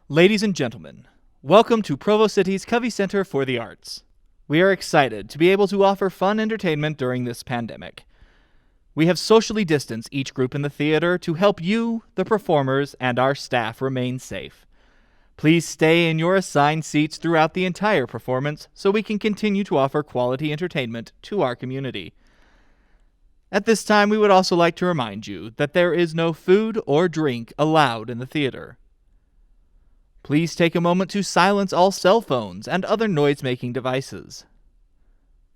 Ladies and gentlemen, welcome to Provo City's Covey Center for the Arts. We are excited to be able to offer fun entertainment during this pandemic. We have socially distanced each group in the theater to help you, the performers, and our staff remain safe. Please stay in your assigned seats throughout the entire performance so we can continue to offer quality entertainment to our community. At this time, we would also like to remind you that there is no food or drink allowed in the theater. Please take a moment to silence all cell phones and other noise-making devices.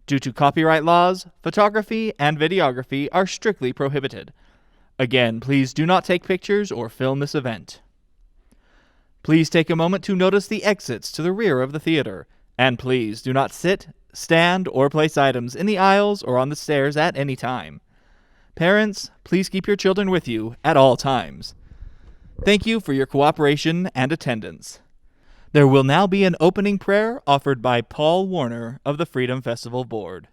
Due to copyright laws, photography and videography are strictly prohibited. Again, please do not take pictures or film this event. Please take a moment to notice the exits to the rear of the theater, and please do not sit, stand, or place items in the aisles or on the stairs at any time. Parents, please keep your children with you at all times. Thank you for your cooperation and attendance. There will now be an opening prayer offered by Paul Warner of the Freedom Festival Board.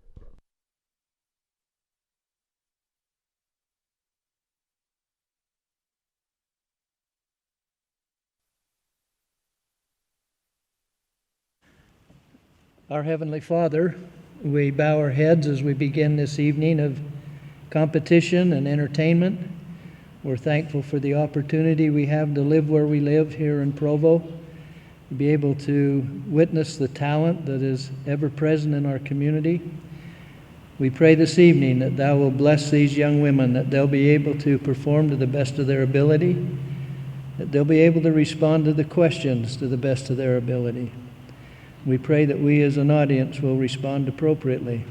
Our Heavenly Father, we bow our heads as we begin this evening of competition and entertainment. We're thankful for the opportunity we have to live where we live here in Provo, to be able to witness the talent that is ever present in our community. We pray this evening that Thou will bless these young women, that they'll be able to perform to the best of their ability, that they'll be able to respond to the questions to the best of their ability. We pray that we as an audience will respond appropriately.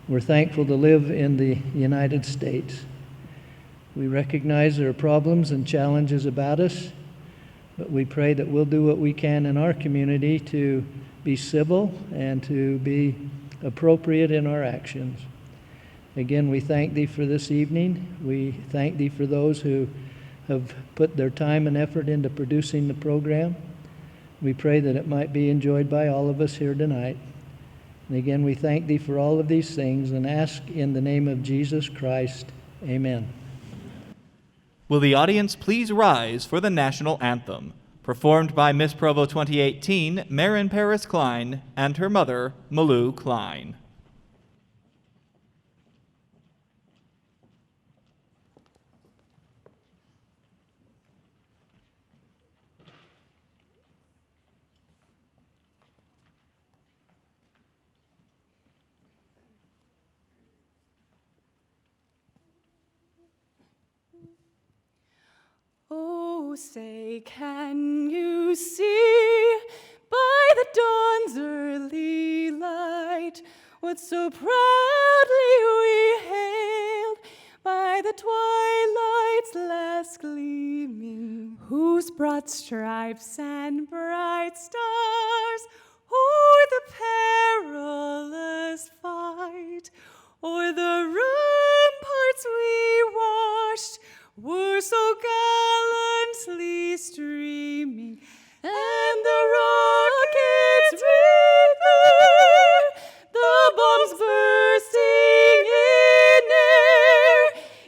We're thankful to live in the United States. We recognize there are problems and challenges about us, but we pray that we'll do what we can in our community to be civil and to be appropriate in our actions. Again, we thank Thee for this evening. We thank Thee for those who have put their time and effort into producing the program. We pray that it might be enjoyed by all of us here tonight. And again, we thank Thee for all of these things and ask in the name of Jesus Christ. Amen. Will the audience please rise for the national anthem, performed by Miss Provo 2018, Marin Paris Klein, and her mother, Malou Klein. Oh, say, can you see by the dawn's early light what so proudly we hailed by the twilight's last gleaming, whose broad stripes and bright stars o'er the perilous fight, o'er the ramparts we watched, were so gallantly streaming, and the rockets river, the bombs bursting in air,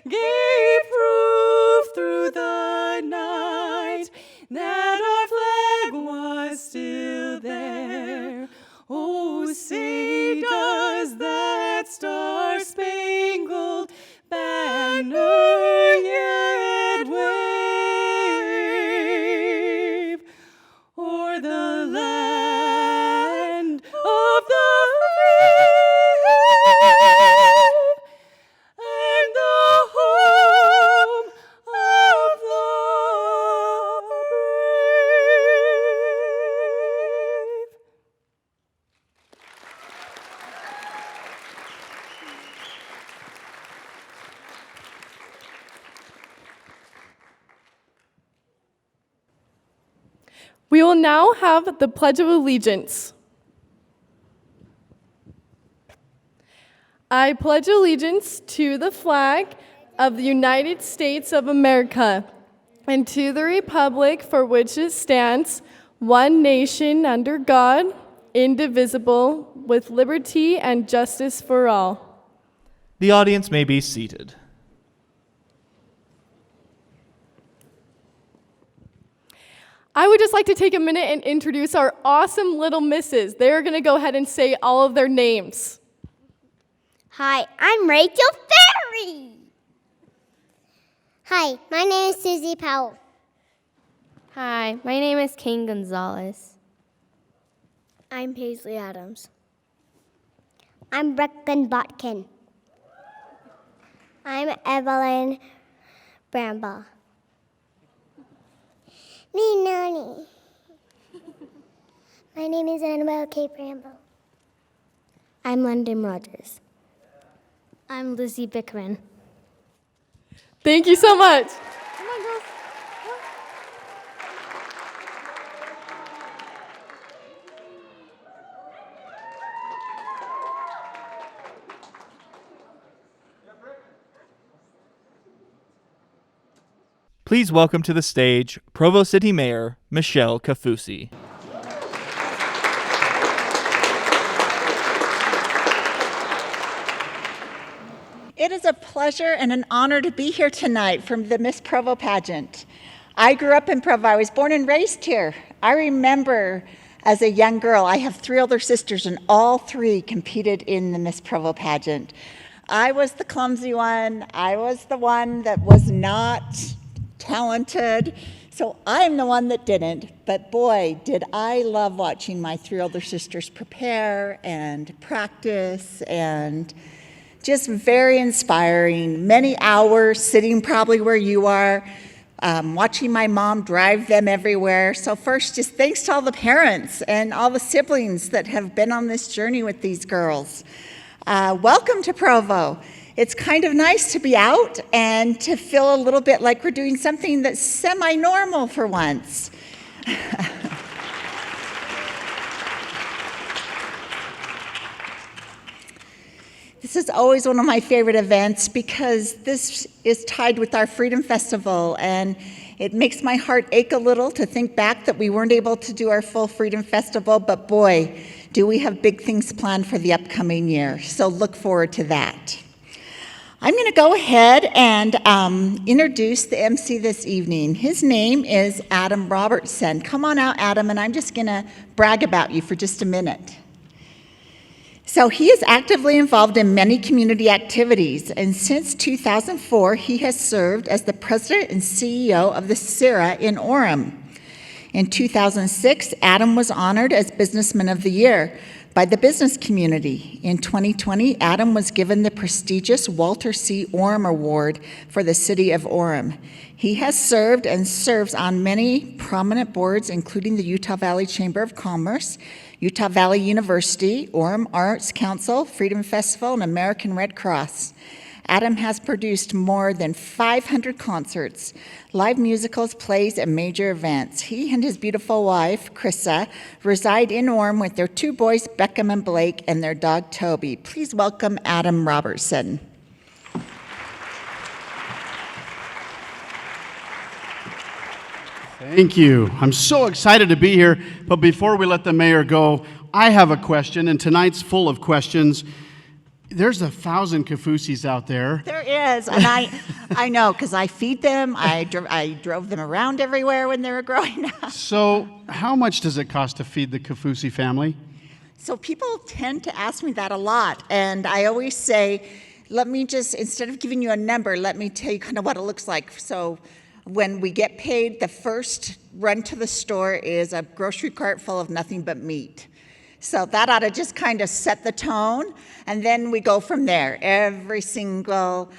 gave proof through the night that our flag was still there. Oh, say does that star-spangled banner yet wave o'er the land of the free and the home of the brave? We will now have the Pledge of Allegiance. I pledge allegiance to the flag of the United States of America and to the republic for which it stands, one nation under God, indivisible, with liberty and justice for all. The audience may be seated. I would just like to take a minute and introduce our awesome little misses. They're going to go ahead and say all of their names. Hi, I'm Rachel Ferry. Hi, my name is Susie Powell. Hi, my name is Kane Gonzalez. I'm Paisley Adams. I'm Brecken Botkin. I'm Evelyn Bramble. Me, Nani. My name is Annabelle K. Bramble. I'm London Rogers. I'm Lizzie Bickman. Thank you so much. Come on, girls. Please welcome to the stage Provo City Mayor Michelle Kafusi. It is a pleasure and an honor to be here tonight from the Miss Provo pageant. I grew up in Provo. I was born and raised here. I remember as a young girl, I have 3 older sisters, and all 3 competed in the Miss Provo pageant. I was the clumsy one. I was the one that was not talented. So I'm the one that didn't. But boy, did I love watching my 3 older sisters prepare and practice, and just very inspiring. Many hours sitting probably where you are, watching my mom drive them everywhere. So first, just thanks to all the parents and all the siblings that have been on this journey with these girls. Welcome to Provo. It's kind of nice to be out and to feel a little bit like we're doing something that's semi-normal for once. This is always one of my favorite events because this is tied with our Freedom Festival, and it makes my heart ache a little to think back that we weren't able to do our full Freedom Festival, but boy, do we have big things planned for the upcoming year, so look forward to that. I'm going to go ahead and introduce the MC this evening. His name is Adam Robertson. Come on out, Adam, and I'm just going to brag about you for just a minute. So he is actively involved in many community activities, and since 2004, he has served as the president and CEO of the CIRA in Orem. In 2006, Adam was honored as Businessman of the Year by the business community. In 2020, Adam was given the prestigious Walter C. Orem Award for the city of Orem. He has served and serves on many prominent boards, including the Utah Valley Chamber of Commerce, Utah Valley University, Orem Arts Council, Freedom Festival, and American Red Cross. Adam has produced more than 500 concerts, live musicals, plays, and major events. He and his beautiful wife, Krissa, reside in Orem with their 2 boys, Beckham and Blake, and their dog, Toby. Please welcome Adam Robertson. Thank you. I'm so excited to be here, but before we let the mayor go, I have a question, and tonight's full of questions. There's 1,000 Kafusis out there. There is, and I know, because I feed them. I drove them around everywhere when they were growing up. So how much does it cost to feed the Kafusi family? So people tend to ask me that a lot, and I always say, let me just, instead of giving you a number, let me tell you kind of what it looks like. So when we get paid, the first run to the store is a grocery cart full of nothing but meat. So that ought to just kind of set the tone, and then we go from there. Every single,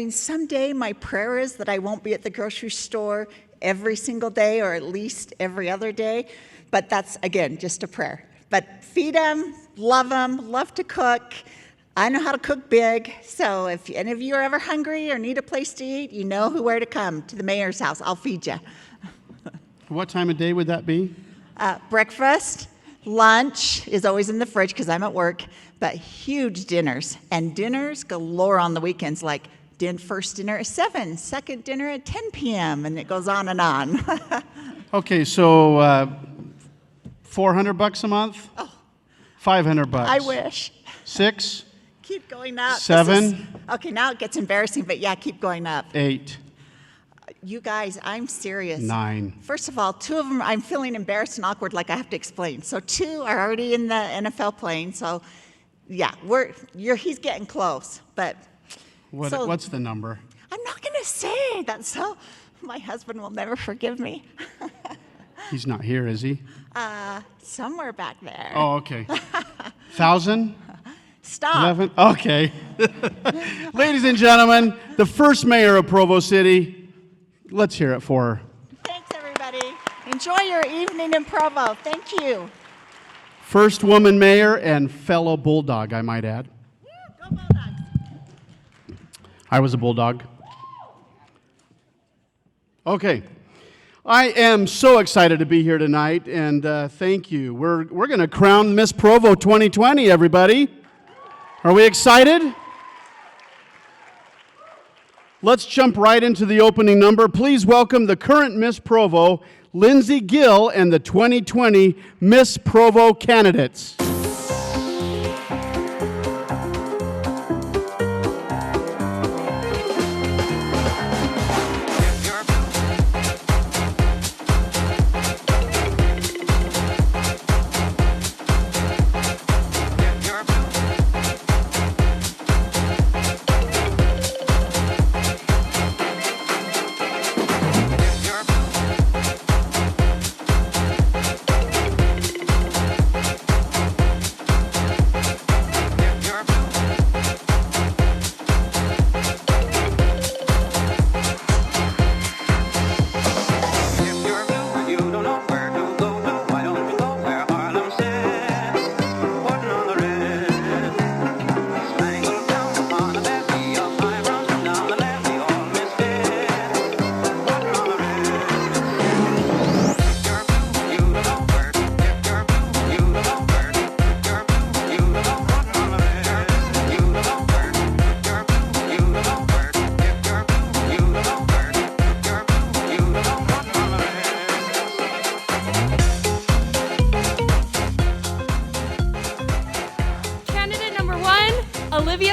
someday my prayer is that I won't be at the grocery store every single day, or at least every other day, but that's, again, just a prayer. But feed them, love to cook. I know how to cook big, so if any of you are ever hungry or need a place to eat, you know where to come, to the mayor's house. I'll feed you. What time of day would that be? Breakfast, lunch is always in the fridge because I'm at work, but huge dinners, and dinners galore on the weekends, like first dinner at 7, second dinner at 10 p.m., and it goes on and on. Okay, so $400 a month? Oh. $500. I wish. 6? Keep going up. 7? Okay, now it gets embarrassing, but yeah, keep going up. 8. You guys, I'm serious. 9. First of all, 2 of them, I'm feeling embarrassed and awkward, like I have to explain. So 2 are already in the NFL playing. So, yeah, he's getting close. But What's the number? I'm not going to say that. So my husband will never forgive me. He's not here, is he? Somewhere back there. Oh, okay. 1,000? Stop. 11? Okay. Ladies and gentlemen, the first mayor of Provo City. Let's hear it for her. Thanks, everybody. Enjoy your evening in Provo. Thank you. First woman mayor and fellow bulldog, I might add. Go Bulldogs. I was a bulldog. Okay. I am so excited to be here tonight, and thank you. We're going to crown Miss Provo 2020, everybody. Are we excited? Let's jump right into the opening number. Please welcome the current Miss Provo, Lindsay Gill, and the 2020 Miss Provo candidates.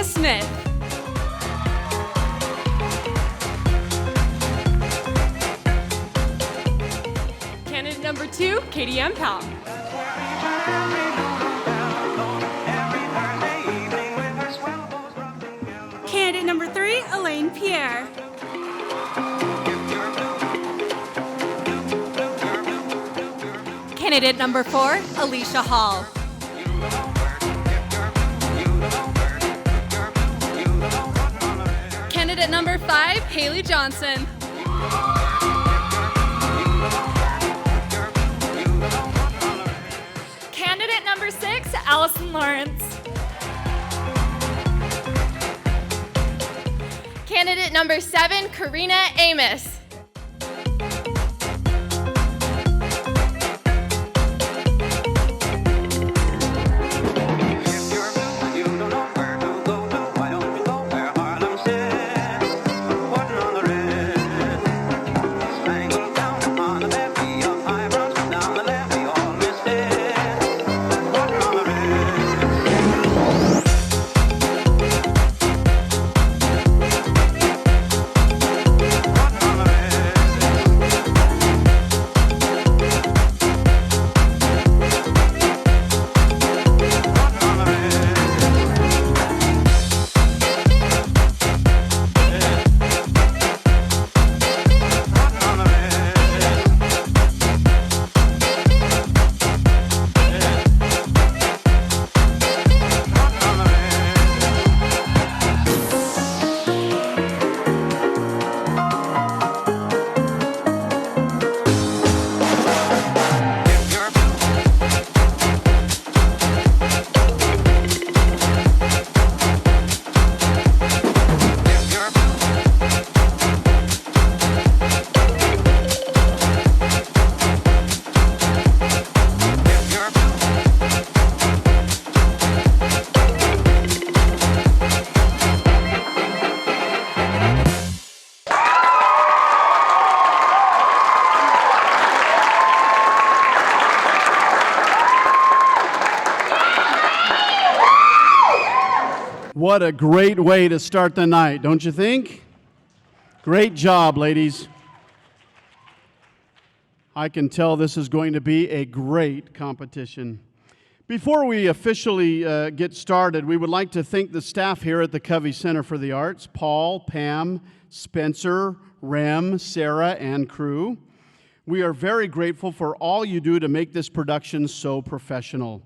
Smith. Candidate number 2, Katie M. Powell. Candidate number 3, Elaine Pierre. Candidate number 4, Alicia Hall. Candidate number 5, Haley Johnson. Candidate number 6, Allison Lawrence. Candidate number 7, Karina Amos. What a great way to start the night, don't you think? Great job, ladies. I can tell this is going to be a great competition. Before we officially get started, we would like to thank the staff here at the Covey Center for the Arts, Paul, Pam, Spencer, Rem, Sarah, and crew. We are very grateful for all you do to make this production so professional.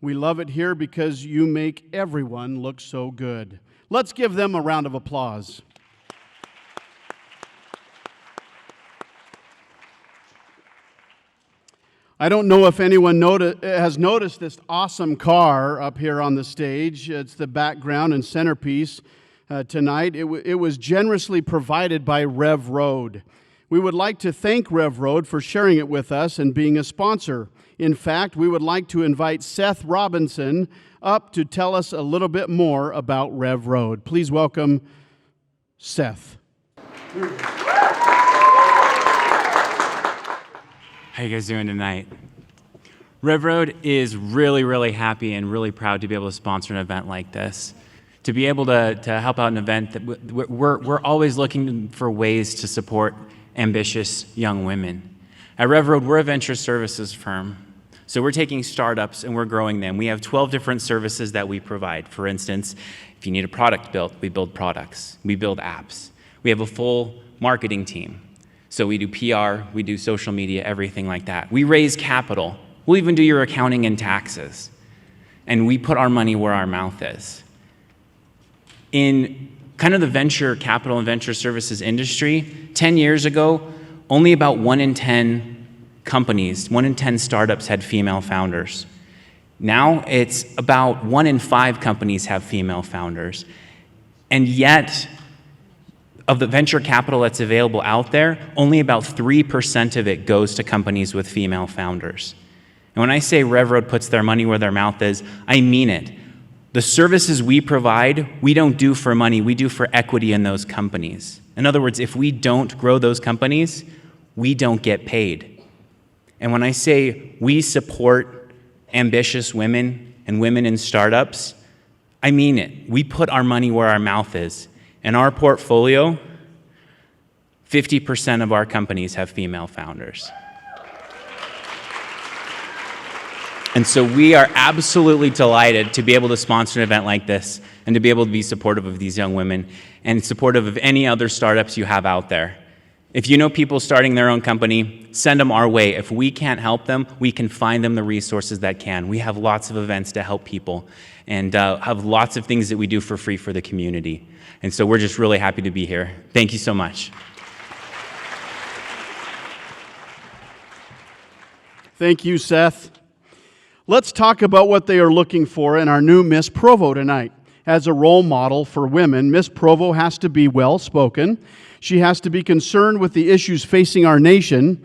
We love it here because you make everyone look so good. Let's give them a round of applause. I don't know if anyone has noticed this awesome car up here on the stage. It's the background and centerpiece tonight. It was generously provided by Rev Road. We would like to thank Rev Road for sharing it with us and being a sponsor. In fact, we would like to invite Seth Robinson up to tell us a little bit more about Rev Road. Please welcome Seth. How you guys doing tonight? Rev Road is really happy and really proud to be able to sponsor an event like this. To be able to help out an event that we're always looking for ways to support ambitious young women. At Rev Road, we're a venture services firm. So we're taking startups and we're growing them. We have 12 different services that we provide. For instance, if you need a product built, we build products. We build apps. We have a full marketing team. So we do PR, we do social media, everything like that. We raise capital. We'll even do your accounting and taxes. And we put our money where our mouth is. In kind of the venture capital and venture services industry, 10 years ago, only about 1 in 10 companies, 1 in 10 startups had female founders. Now it's about 1 in 5 companies have female founders. And yet, of the venture capital that's available out there, only about 3% of it goes to companies with female founders. And when I say Rev Road puts their money where their mouth is, I mean it. The services we provide, we don't do for money, we do for equity in those companies. In other words, if we don't grow those companies, we don't get paid. And when I say we support ambitious women and women in startups, I mean it. We put our money where our mouth is. In our portfolio, 50% of our companies have female founders. And so we are absolutely delighted to be able to sponsor an event like this and to be able to be supportive of these young women and supportive of any other startups you have out there. If you know people starting their own company, send them our way. If we can't help them, we can find them the resources that can. We have lots of events to help people and have lots of things that we do for free for the community. And so we're just really happy to be here. Thank you so much. Thank you, Seth. Let's talk about what they are looking for in our new Miss Provo tonight. As a role model for women, Miss Provo has to be well-spoken. She has to be concerned with the issues facing our nation.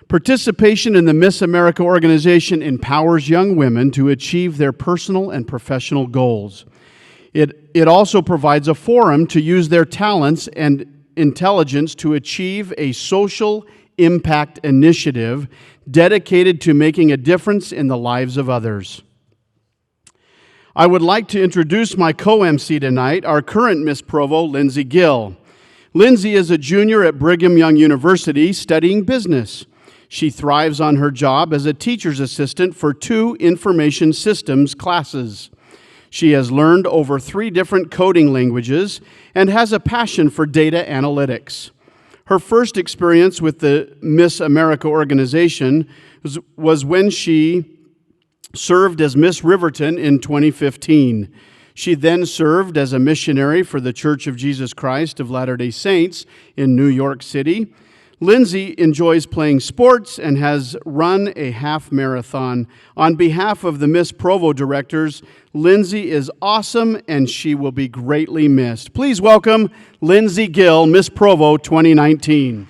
Participation in the Miss America organization empowers young women to achieve their personal and professional goals. It also provides a forum to use their talents and intelligence to achieve a social impact initiative dedicated to making a difference in the lives of others. I would like to introduce my co-MC tonight, our current Miss Provo, Lindsay Gill. Lindsay is a junior at Brigham Young University studying business. She thrives on her job as a teacher's assistant for 2 information systems classes. She has learned over 3 different coding languages and has a passion for data analytics. Her first experience with the Miss America organization was when she served as Miss Riverton in 2015. She then served as a missionary for the Church of Jesus Christ of Latter-day Saints in New York City. Lindsay enjoys playing sports and has run a half marathon. On behalf of the Miss Provo directors, Lindsay is awesome and she will be greatly missed. Please welcome Lindsay Gill, Miss Provo 2019.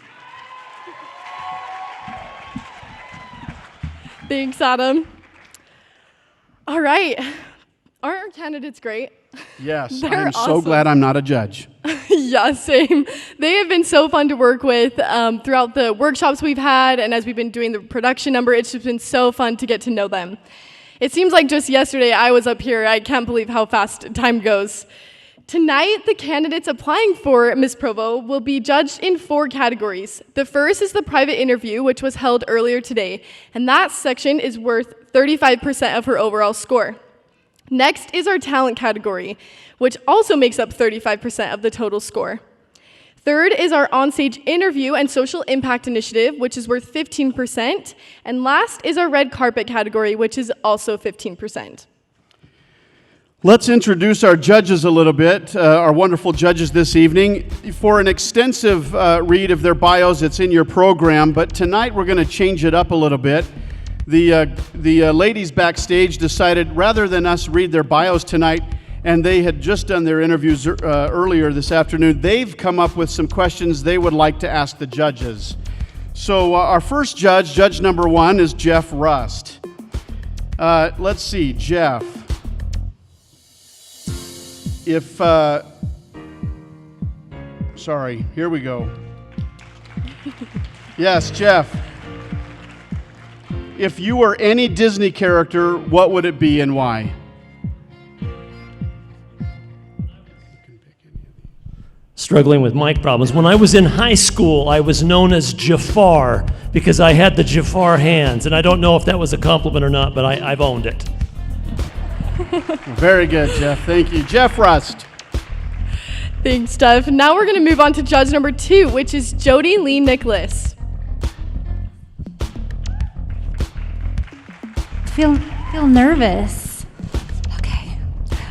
Thanks, Adam. All right. Aren't our candidates great? Yes, They're I'm so awesome. glad I'm not a judge. Yeah, same. They have been so fun to work with throughout the workshops we've had, and as we've been doing the production number, it's just been so fun to get to know them. It seems like just yesterday I was up here. I can't believe how fast time goes. Tonight, the candidates applying for Miss Provo will be judged in 4 categories. The first is the private interview, which was held earlier today, and that section is worth 35% of her overall score. Next is our talent category, which also makes up 35% of the total score. Third is our onstage interview and social impact initiative, which is worth 15%. And last is our red carpet category, which is also 15%. Let's introduce our judges a little bit, our wonderful judges this evening. For an extensive read of their bios, it's in your program, but tonight we're going to change it up a little bit. The ladies backstage decided rather than us read their bios tonight, and they had just done their interviews earlier this afternoon, they've come up with some questions they would like to ask the judges. So our first judge, judge number 1, is Jeff Rust. Let's see, Jeff. Sorry, here we go. Yes, Jeff. If you were any Disney character, what would it be and why? Struggling with mic problems. When I was in high school, I was known as Jafar because I had the Jafar hands, and I don't know if that was a compliment or not, but I've owned it. Very good, Jeff. Thank you. Jeff Rust. Thanks, Jeff. Now we're going to move on to judge number 2, which is Jody Lee Nicholas. Feel nervous.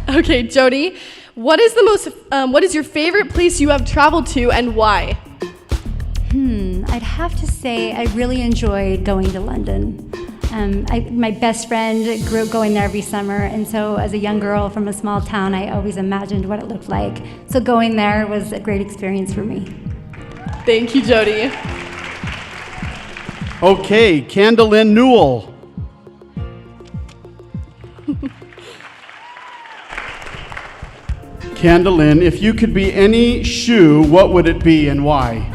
Okay, Jody, what is your favorite place you have traveled to and why? I'd have to say I really enjoyed going to London. My best friend grew up going there every summer, and so as a young girl from a small town, I always imagined what it looked like. So going there was a great experience for me. Thank you, Jody. Okay, Candalyn Newell. Candalyn, if you could be any shoe, what would it be and why?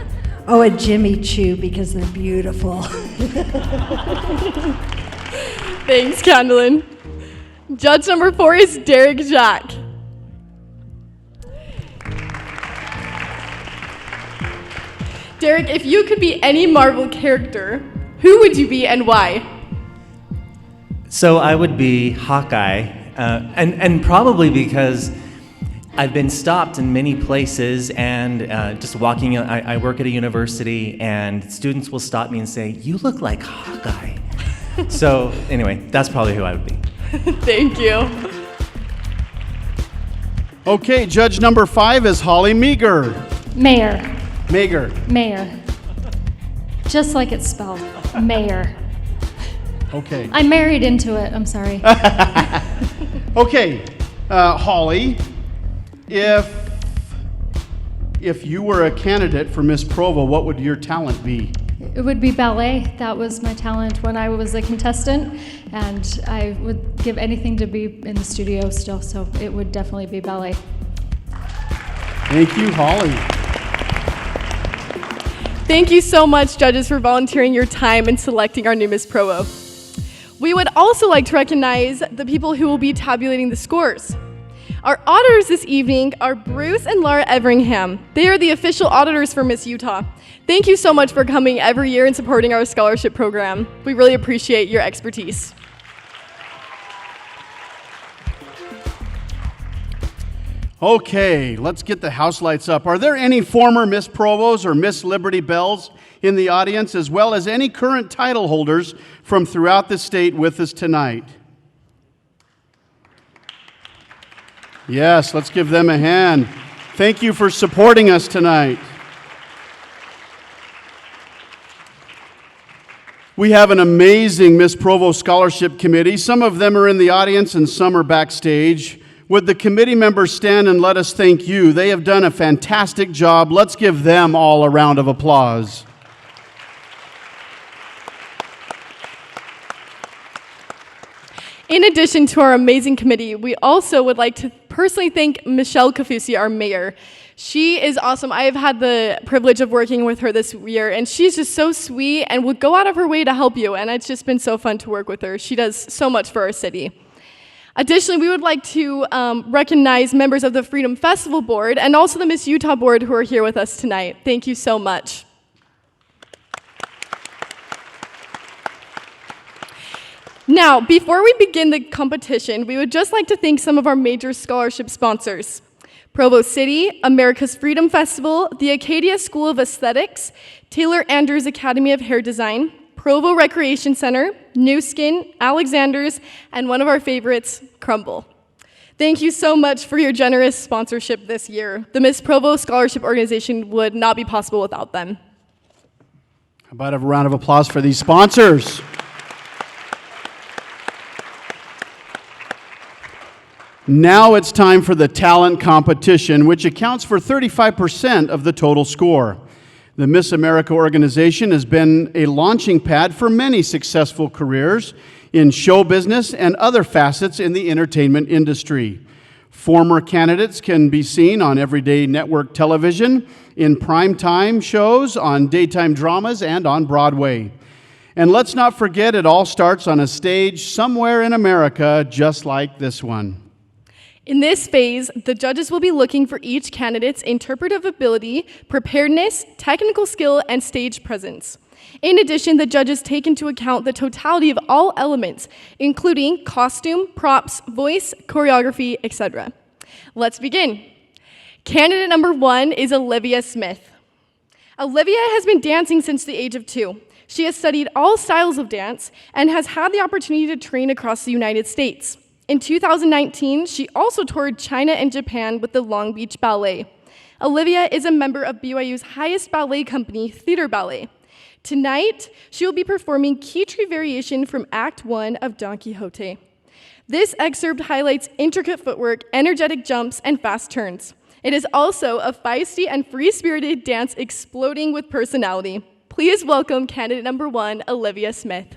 Oh, a Jimmy Choo, because they're beautiful. Thanks, Candalyn. Judge number 4 is Derek Jack. Derek, if you could be any Marvel character, who would you be and why? So I would be Hawkeye, and probably because I've been stopped in many places and just walking, I work at a university, and students will stop me and say, "You look like Hawkeye." So anyway, that's probably who I would be. Thank you. Okay, judge number 5 is Holly Meager. Mayor. Mayor. Just like it's spelled. Mayor. Okay. I married into it. I'm sorry. Okay, Holly, if you were a candidate for Miss Provo, what would your talent be? It would be ballet. That was my talent when I was a contestant, and I would give anything to be in the studio still, so it would definitely be ballet. Thank you, Holly. Thank you so much, judges, for volunteering your time and selecting our new Miss Provo. We would also like to recognize the people who will be tabulating the scores. Our auditors this evening are Bruce and Laura Everingham. They are the official auditors for Miss Utah. Thank you so much for coming every year and supporting our scholarship program. We really appreciate your expertise. Okay, let's get the house lights up. Are there any former Miss Provos or Miss Liberty Bells in the audience, as well as any current title holders from throughout the state with us tonight? Yes, let's give them a hand. Thank you for supporting us tonight. We have an amazing Miss Provo Scholarship Committee. Some of them are in the audience and some are backstage. Would the committee members stand and let us thank you? They have done a fantastic job. Let's give them all a round of applause. In addition to our amazing committee, we also would like to personally thank Michelle Kafusi, our mayor. She is awesome. I have had the privilege of working with her this year, and she's just so sweet and would go out of her way to help you, and it's just been so fun to work with her. She does so much for our city. Additionally, we would like to recognize members of the Freedom Festival Board and also the Miss Utah Board who are here with us tonight. Thank you so much. Now, before we begin the competition, we would just like to thank some of our major scholarship sponsors: Provo City, America's Freedom Festival, the Acadia School of Aesthetics, Taylor Andrews Academy of Hair Design, Provo Recreation Center, New Skin, Alexander's, and one of our favorites, Crumble. Thank you so much for your generous sponsorship this year. The Miss Provo Scholarship Organization would not be possible without them. How about a round of applause for these sponsors? Now it's time for the talent competition, which accounts for 35% of the total score. The Miss America organization has been a launching pad for many successful careers in show business and other facets in the entertainment industry. Former candidates can be seen on everyday network television, in primetime shows, on daytime dramas, and on Broadway. And let's not forget, it all starts on a stage somewhere in America, just like this one. In this phase, the judges will be looking for each candidate's interpretive ability, preparedness, technical skill, and stage presence. In addition, the judges take into account the totality of all elements, including costume, props, voice, choreography, etc. Let's begin. Candidate number 1 is Olivia Smith. Olivia has been dancing since the age of 2. She has studied all styles of dance and has had the opportunity to train across the United States. In 2019, she also toured China and Japan with the Long Beach Ballet. Olivia is a member of BYU's highest ballet company, Theater Ballet. Tonight, she will be performing Key Tree Variation from Act 1 of Don Quixote. This excerpt highlights intricate footwork, energetic jumps, and fast turns. It is also a feisty and free-spirited dance exploding with personality. Please welcome candidate number 1, Olivia Smith.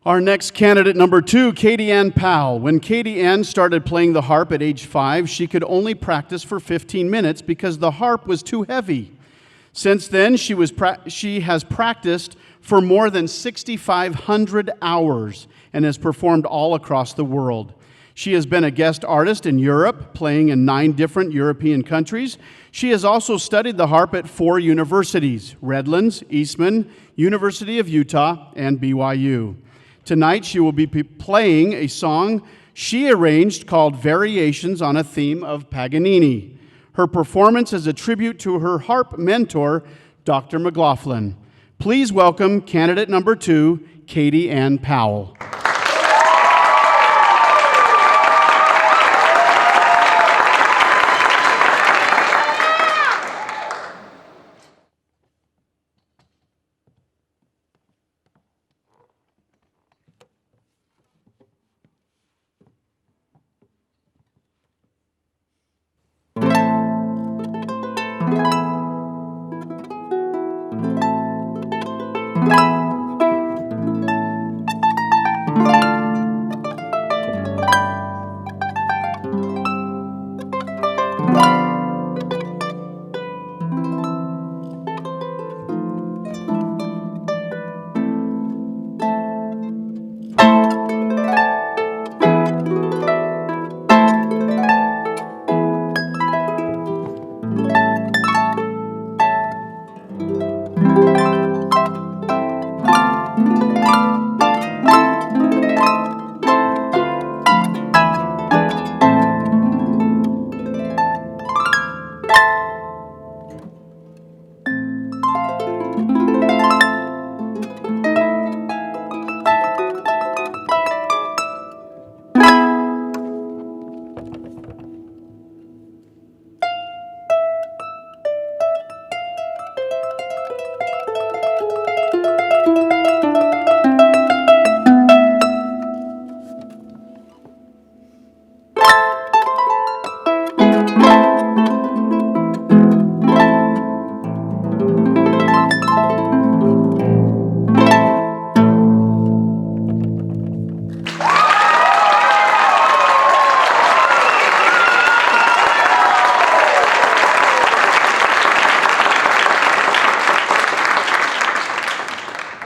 Our next candidate, number 2, Katie Ann Powell. When Katie Ann started playing the harp at age 5, she could only practice for 15 minutes because the harp was too heavy. Since then, she has practiced for more than 6,500 hours and has performed all across the world. She has been a guest artist in Europe, playing in 9 different European countries. She has also studied the harp at 4 universities: Redlands, Eastman, University of Utah, and BYU. Tonight, she will be playing a song she arranged called Variations on a Theme of Paganini. Her performance is a tribute to her harp mentor, Dr. McLaughlin. Please welcome candidate number 2, Katie Ann Powell.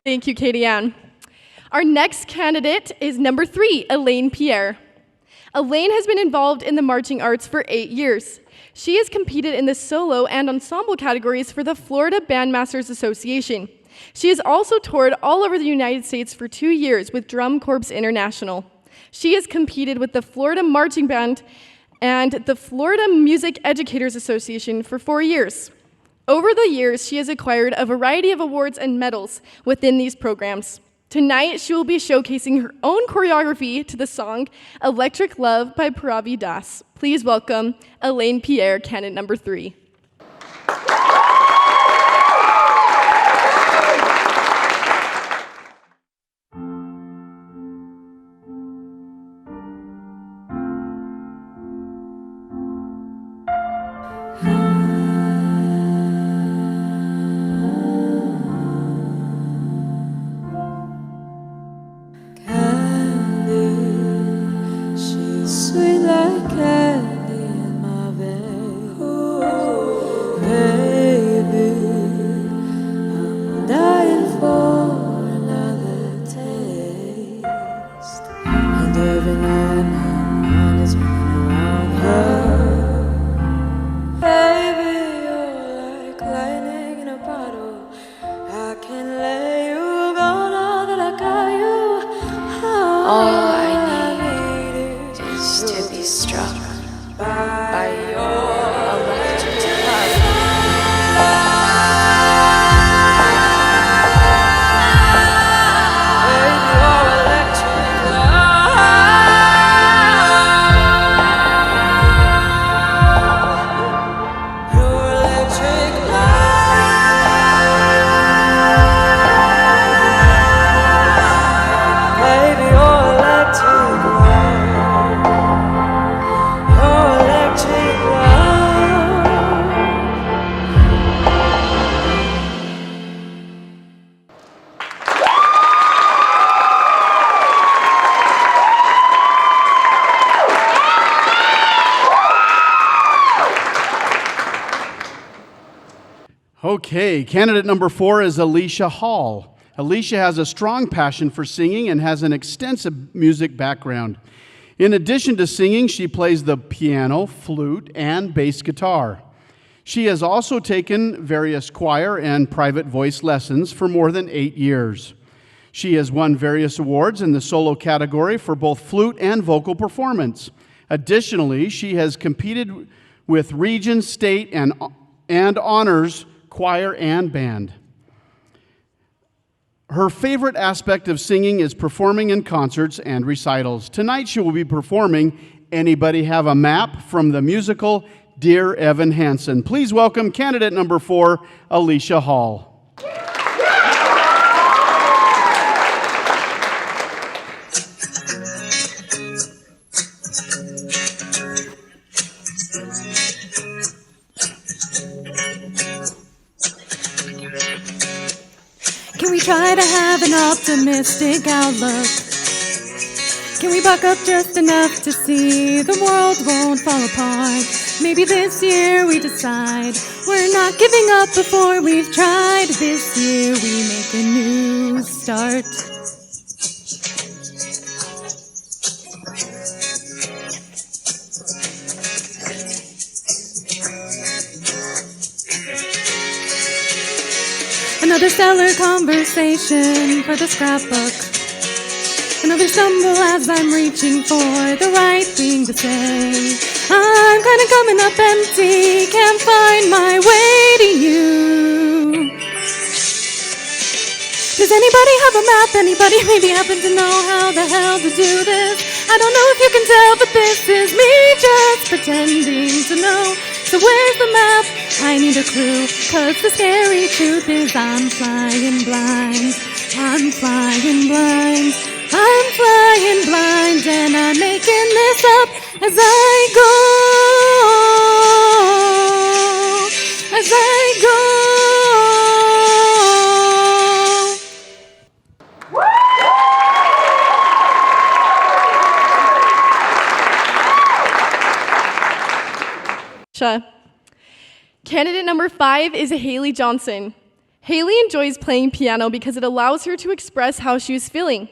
Thank you, Katie Ann. Our next candidate is number 3, Elaine Pierre. Elaine has been involved in the marching arts for 8 years. She has competed in the solo and ensemble categories for the Florida Bandmasters Association. She has also toured all over the United States for 2 years with Drum Corps International. She has competed with the Florida Marching Band and the Florida Music Educators Association for 4 years. Over the years, she has acquired a variety of awards and medals within these programs. Tonight, she will be showcasing her own choreography to the song Electric Love by Pravi Das. Please welcome Elaine Pierre, candidate number 3. Sweet like candy in my veins. Ooh, baby, I'm dying for another taste. And every night my mind is running around her. Baby, you're like lightning in a bottle. I can't let you go now that I got you. All I need is to be struck by your electric love. Baby, your electric love. Your electric love. Baby, your electric love. Your electric love. Okay, candidate number 4 is Alicia Hall. Alicia has a strong passion for singing and has an extensive music background. In addition to singing, she plays the piano, flute, and bass guitar. She has also taken various choir and private voice lessons for more than 8 years. She has won various awards in the solo category for both flute and vocal performance. Additionally, she has competed with region, state, and honors choir and band. Her favorite aspect of singing is performing in concerts and recitals. Tonight she will be performing Anybody Have a Map from the musical Dear Evan Hansen. Please welcome candidate number 4, Alicia Hall. Can we try to have an optimistic outlook? Can we buck up just enough to see the world won't fall apart? Maybe this year we decide we're not giving up before we've tried. This year we make a new start. Another stellar conversation for the scrapbook. Another stumble as I'm reaching for the right thing to say. I'm kinda coming up empty, can't find Does anybody have a map? Anybody maybe happen to know how the hell to do this? I don't know if you can tell, but this is me just pretending to know. So where's the map? I need a clue, 'cause the scary truth is I'm flying blind. I'm flying blind. I'm flying blind, and I'm making this up as I go. As I go. Candidate number 5 is Haley Johnson. Haley enjoys playing piano because it allows her to express how she is feeling.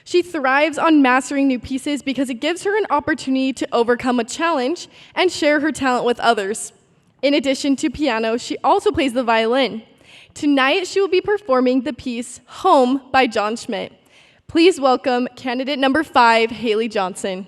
She thrives on mastering new pieces because it gives her an opportunity to overcome a challenge and share her talent with others. In addition to piano, she also plays the violin. Tonight, she will be performing the piece Home by John Schmidt. Please welcome candidate number 5, Haley Johnson.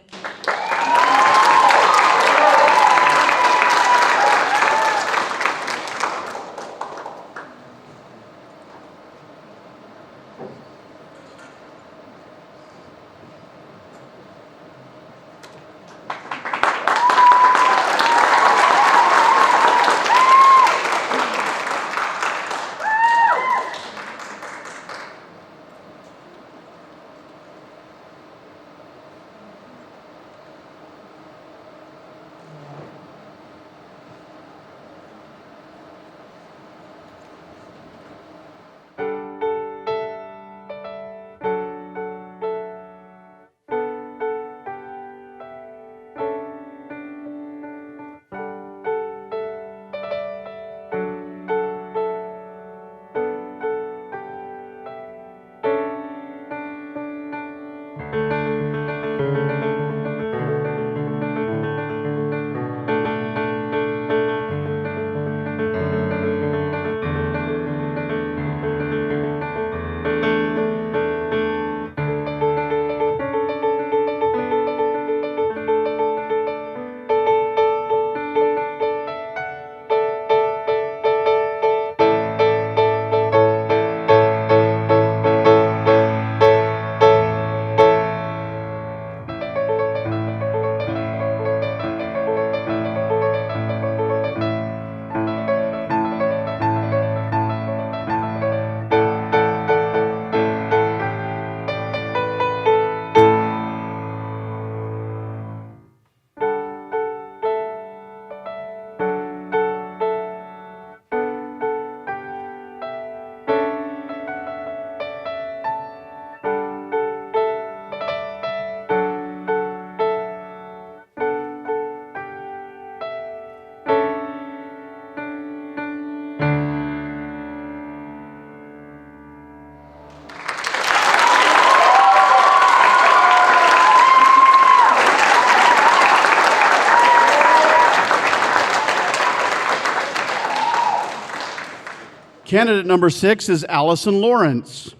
Candidate number 6 is Allison Lawrence.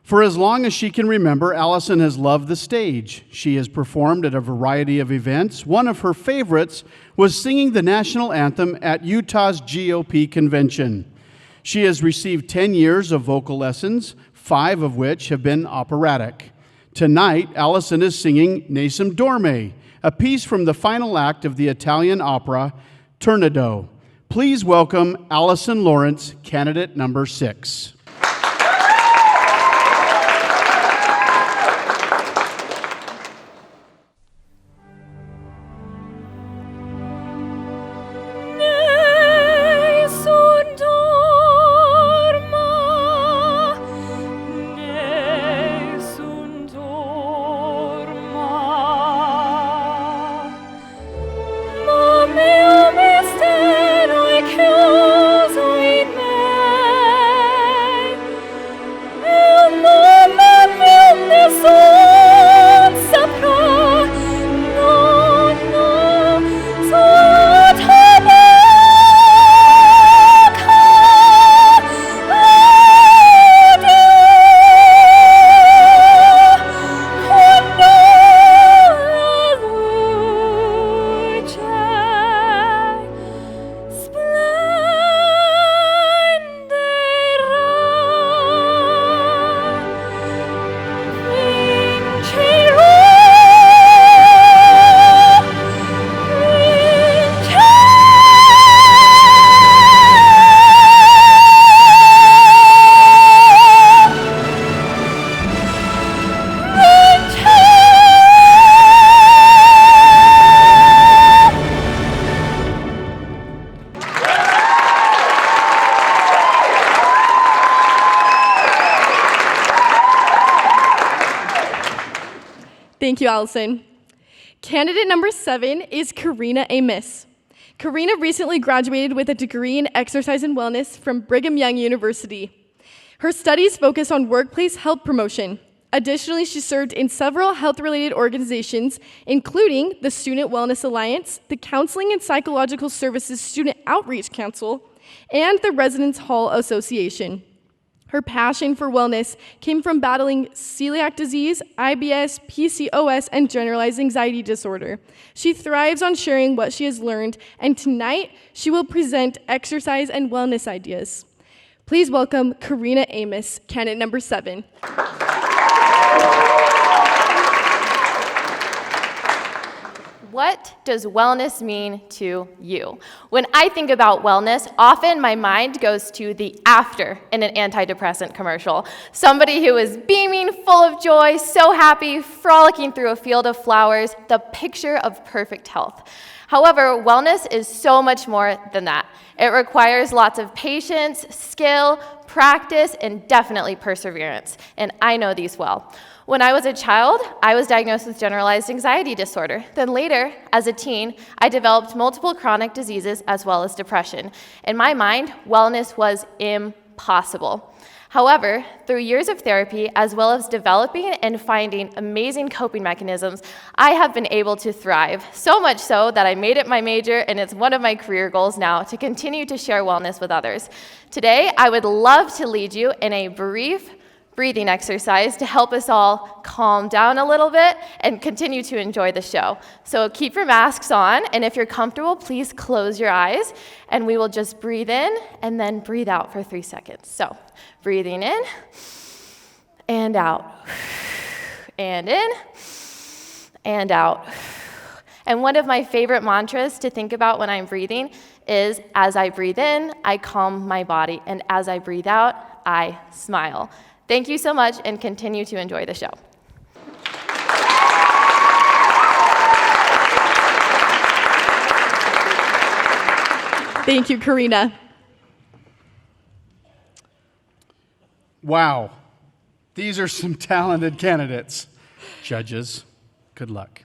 For as long as she can remember, Allison has loved the stage. She has performed at a variety of events. One of her favorites was singing the national anthem at Utah's GOP convention. She has received 10 years of vocal lessons, 5 of which have been operatic. Tonight, Allison is singing Nessun Dorme, a piece from the final act of the Italian opera Turandot. Please welcome Allison Lawrence, candidate number 6. Mistero è chiuso in me. Thank you, Allison. Candidate number 7 is Karina Amos. Karina recently graduated with a degree in exercise and wellness from Brigham Young University. Her studies focus on workplace health promotion. Additionally, she served in several health-related organizations, including the Student Wellness Alliance, the Counseling and Psychological Services Student Outreach Council, and the Residence Hall Association. Her passion for wellness came from battling celiac disease, IBS, PCOS, and generalized anxiety disorder. She thrives on sharing what she has learned, and tonight she will present exercise and wellness ideas. Please welcome Karina Amos, candidate number 7. What does wellness mean to you? When I think about wellness, often my mind goes to the after in an antidepressant commercial. Somebody who is beaming, full of joy, so happy, frolicking through a field of flowers, the picture of perfect health. However, wellness is so much more than that. It requires lots of patience, skill, practice, and definitely perseverance. And I know these well. When I was a child, I was diagnosed with generalized anxiety disorder. Then later, as a teen, I developed multiple chronic diseases as well as depression. In my mind, wellness was impossible. However, through years of therapy, as well as developing and finding amazing coping mechanisms, I have been able to thrive. So much so that I made it my major, and it's one of my career goals now to continue to share wellness with others. Today, I would love to lead you in a brief breathing exercise to help us all calm down a little bit and continue to enjoy the show. So keep your masks on, and if you're comfortable, please close your eyes, and we will just breathe in and then breathe out for 3 seconds. So breathing in and out, and in and out. And one of my favorite mantras to think about when I'm breathing is, as I breathe in, I calm my body, and as I breathe out, I smile. Thank you so much, and continue to enjoy the show. Thank you, Karina. Wow. These are some talented candidates. Judges, good luck.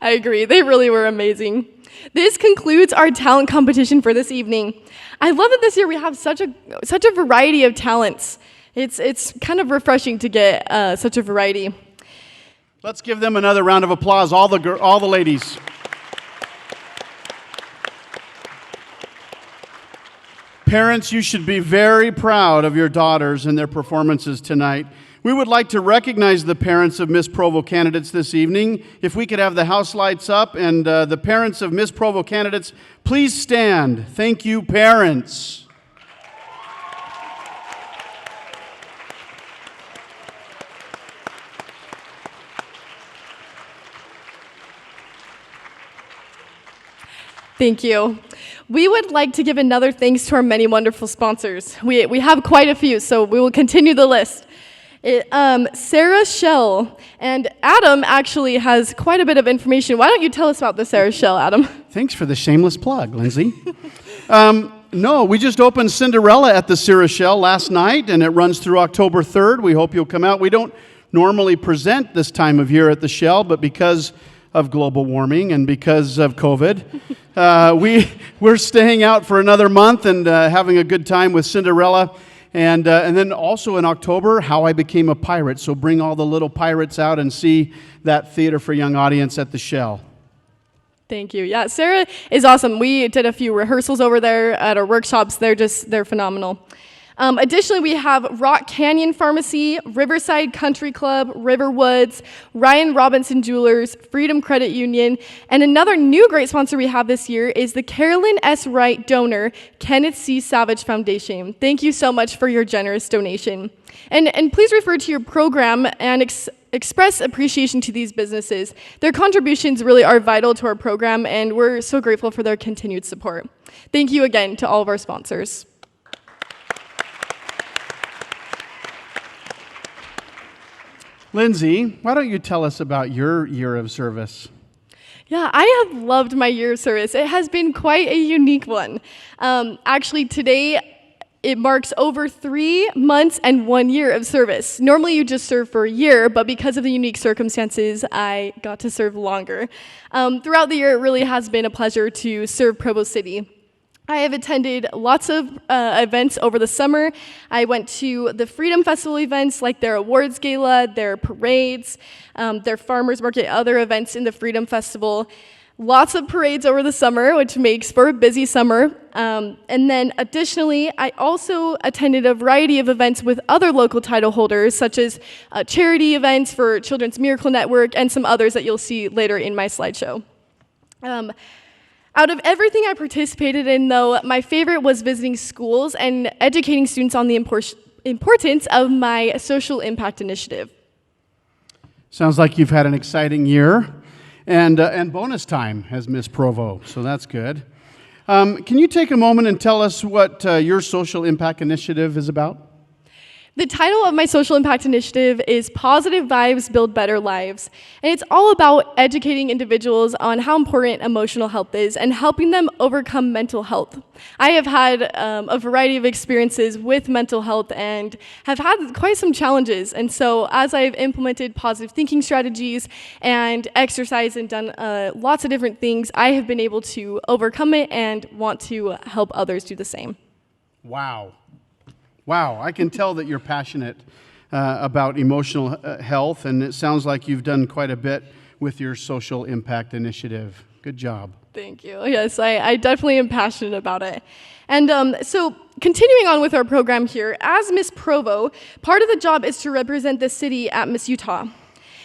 I agree. They really were amazing. This concludes our talent competition for this evening. I love that this year we have such a variety of talents. It's kind of refreshing to get such a variety. Let's give them another round of applause, all the ladies. Parents, you should be very proud of your daughters and their performances tonight. We would like to recognize the parents of Miss Provo candidates this evening. If we could have the house lights up, and the parents of Miss Provo candidates, please stand. Thank you, parents. Thank you. We would like to give another thanks to our many wonderful sponsors. We have quite a few, so we will continue the list. Sarah Shell, and Adam actually has quite a bit of information. Why don't you tell us about the Sarah Shell, Adam? Thanks for the shameless plug, Lindsay. No, we just opened Cinderella at the Sarah Shell last night, and it runs through October 3rd. We hope you'll come out. We don't normally present this time of year at the Shell, but because of global warming and because of COVID, we're staying out for another month and having a good time with Cinderella. And then also in October, How I Became a Pirate. So bring all the little pirates out and see that Theater for Young audience at the Shell. Thank you. Yeah, Sarah is awesome. We did a few rehearsals over there at our workshops. They're phenomenal. Additionally, we have Rock Canyon Pharmacy, Riverside Country Club, Riverwoods, Ryan Robinson Jewelers, Freedom Credit Union, and another new great sponsor we have this year is the Carolyn S. Wright donor, Kenneth C. Savage Foundation. Thank you so much for your generous donation. And please refer to your program and express appreciation to these businesses. Their contributions really are vital to our program, and we're so grateful for their continued support. Thank you again to all of our sponsors. Lindsay, why don't you tell us about your year of service? Yeah, I have loved my year of service. It has been quite a unique one. Actually, today, It marks over 3 months and 1 year of service. Normally you just serve for a year, but because of the unique circumstances, I got to serve longer. Throughout the year, it really has been a pleasure to serve Provo City. I have attended lots of events over the summer. I went to the Freedom Festival events, like their awards gala, their parades, their farmers market, other events in the Freedom Festival. Lots of parades over the summer, which makes for a busy summer. And then additionally, I also attended a variety of events with other local title holders, such as charity events for Children's Miracle Network and some others that you'll see later in my slideshow. Out of everything I participated in, though, my favorite was visiting schools and educating students on the importance of my social impact initiative. Sounds like you've had an exciting year. And bonus time as Miss Provo, so that's good. Can you take a moment and tell us what your social impact initiative is about? The title of my social impact initiative is Positive Vibes Build Better Lives, and it's all about educating individuals on how important emotional health is and helping them overcome mental health. I have had a variety of experiences with mental health and have had quite some challenges, and so as I've implemented positive thinking strategies and exercise and done lots of different things, I have been able to overcome it and want to help others do the same. Wow. Wow, I can tell that you're passionate about emotional health, and it sounds like you've done quite a bit with your social impact initiative. Good job. Thank you. Yes, I definitely am passionate about it. And so continuing on with our program here, as Miss Provo, part of the job is to represent the city at Miss Utah.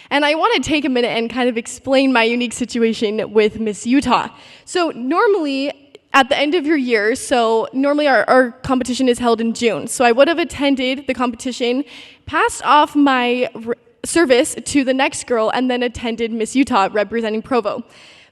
And I want to take a minute and kind of explain my unique situation with Miss Utah. So normally, at the end of your year, so normally our competition is held in June. So I would have attended the competition, passed off my service to the next girl, and then attended Miss Utah representing Provo.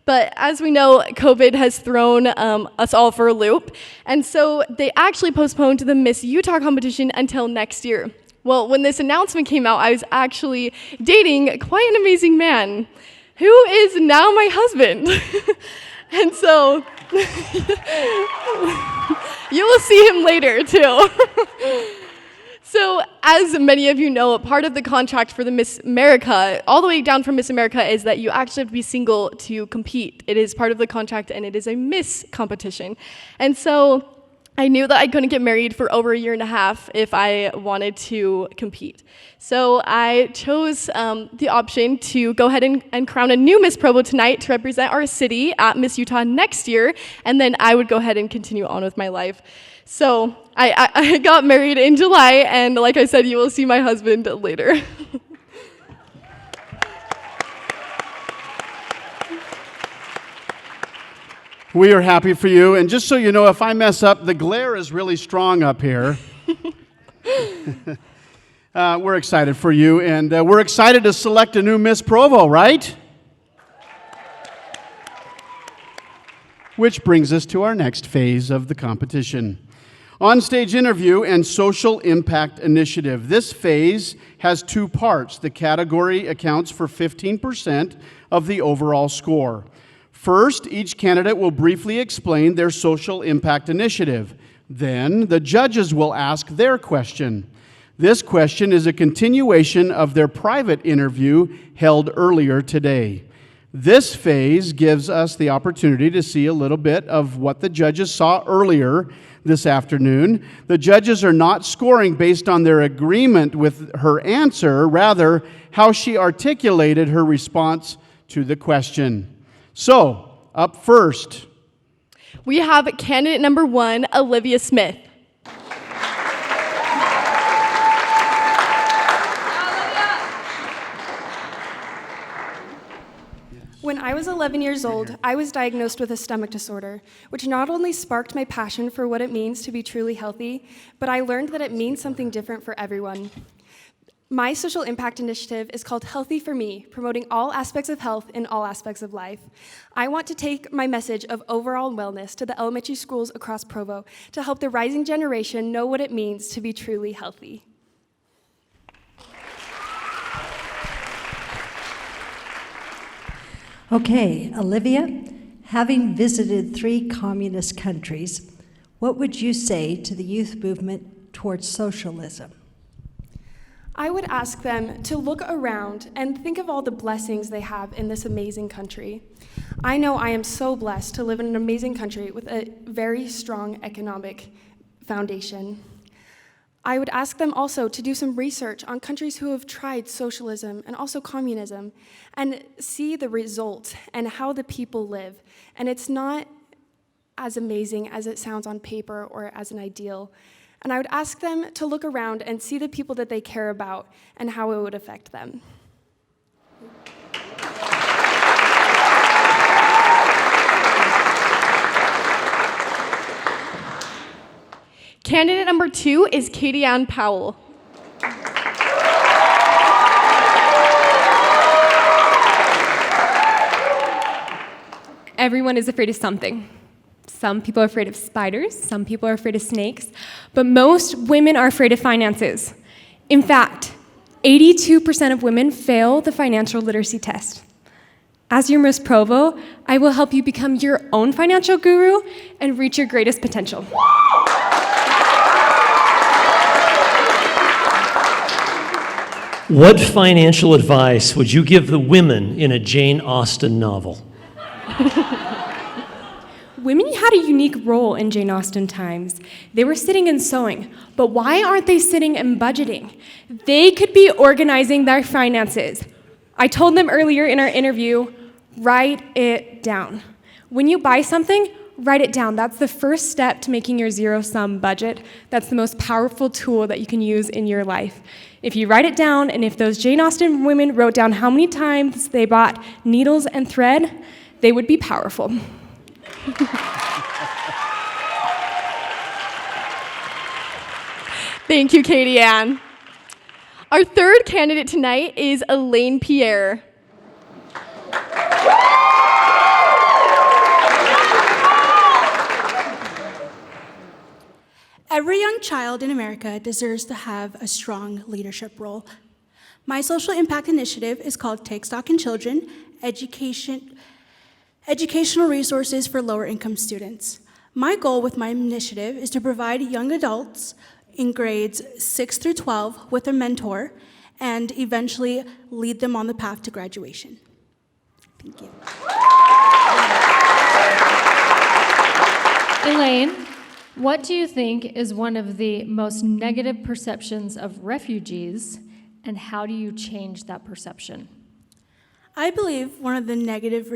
But as we know, COVID has thrown us all for a loop. And so they actually postponed the Miss Utah competition until next year. Well, when this announcement came out, I was actually dating quite an amazing man, who is now my husband. And so you will see him later, too. So, as many of you know, part of the contract for the Miss America, all the way down from Miss America, is that you actually have to be single to compete. It is part of the contract, and it is a Miss competition. And so I knew that I couldn't get married for over 1.5 years if I wanted to compete. So I chose the option to go ahead and crown a new Miss Provo tonight to represent our city at Miss Utah next year, and then I would go ahead and continue on with my life. So I got married in July, and like I said, you will see my husband later. We are happy for you, and just so you know, if I mess up, the glare is really strong up here. We're excited for you, and we're excited to select a new Miss Provo, right? Which brings us to our next phase of the competition. On-stage interview and social impact initiative. This phase has 2 parts. The category accounts for 15% of the overall score. First, each candidate will briefly explain their social impact initiative. Then, the judges will ask their question. This question is a continuation of their private interview held earlier today. This phase gives us the opportunity to see a little bit of what the judges saw earlier this afternoon. The judges are not scoring based on their agreement with her answer, rather, how she articulated her response to the question. So, up first, we have candidate number 1, Olivia Smith. When I was 11 years old, I was diagnosed with a stomach disorder, which not only sparked my passion for what it means to be truly healthy, but I learned that it means something different for everyone. My social impact initiative is called Healthy for Me, promoting all aspects of health in all aspects of life. I want to take my message of overall wellness to the elementary schools across Provo to help the rising generation know what it means to be truly healthy. Okay, Olivia, having visited 3 communist countries, What would you say to the youth movement towards socialism? I would ask them to look around and think of all the blessings they have in this amazing country. I know I am so blessed to live in an amazing country with a very strong economic foundation. I would ask them also to do some research on countries who have tried socialism and also communism and see the result and how the people live. And it's not as amazing as it sounds on paper or as an ideal. And I would ask them to look around and see the people that they care about and how it would affect them. Candidate number 2 is Katie Ann Powell. Everyone is afraid of something. Some people are afraid of spiders, some people are afraid of snakes, but most women are afraid of finances. In fact, 82% of women fail the financial literacy test. As your Miss Provo, I will help you become your own financial guru and reach your greatest potential. What financial advice would you give the women in a Jane Austen novel? Women had a unique role in Jane Austen times. They were sitting and sewing, but why aren't they sitting and budgeting? They could be organizing their finances. I told them earlier in our interview, write it down. When you buy something, write it down. That's the first step to making your zero-sum budget. That's the most powerful tool that you can use in your life. If you write it down, and if those Jane Austen women wrote down how many times they bought needles and thread, they would be powerful. Thank you, Katie Ann. Our third candidate tonight is Elaine Pierre. Every young child in America deserves to have a strong leadership role. My social impact initiative is called Take Stock in Children, Educational Resources for Lower Income Students. My goal with my initiative is to provide young adults in grades 6 through 12 with a mentor and eventually lead them on the path to graduation. Thank you. Elaine, what do you think is one of the most negative perceptions of refugees, and how do you change that perception? I believe one of the negative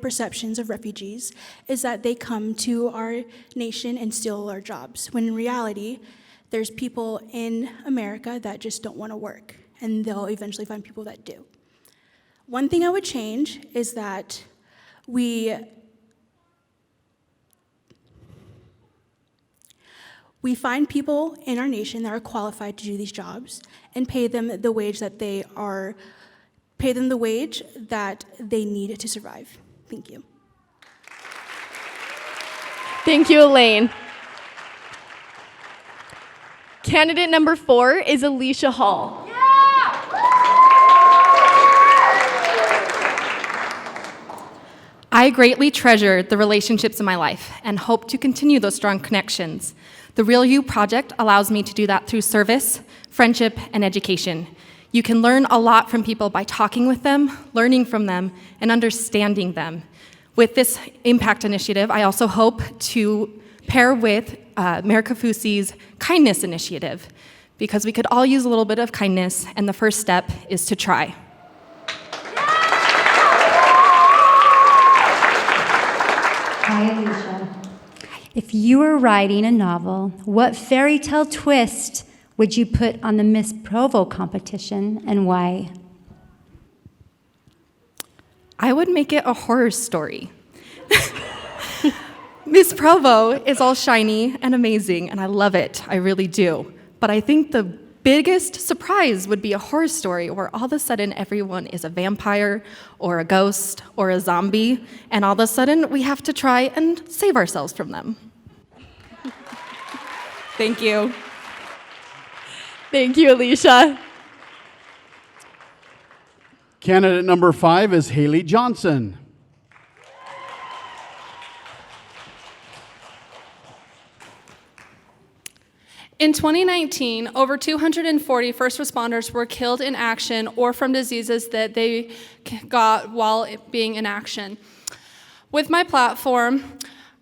perceptions of refugees is that they come to our nation and steal our jobs, when in reality, there's people in America that just don't want to work, and they'll eventually find people that do. One thing I would change is that we find people in our nation that are qualified to do these jobs and pay them the wage that they need to survive. Thank you. Thank you, Elaine. Candidate number 4 is Alicia Hall. I greatly treasure the relationships in my life and hope to continue those strong connections. The Real You Project allows me to do that through service, friendship, and education. You can learn a lot from people by talking with them, learning from them, and understanding them. With this impact initiative, I also hope to pair with Mayor Kafusi's kindness initiative, because we could all use a little bit of kindness, and the first step is to try. Hi, Alicia. If you were writing a novel, what fairy tale twist would you put on the Miss Provo competition, and why? I would make it a horror story. Miss Provo is all shiny and amazing, and I love it. I really do. But I think the biggest surprise would be a horror story where all of a sudden everyone is a vampire or a ghost or a zombie, and all of a sudden we have to try and save ourselves from them. Thank you. Thank you, Alicia. Candidate number 5 is Haley Johnson. In 2019, over 240 first responders were killed in action or from diseases that they got while being in action. With my platform,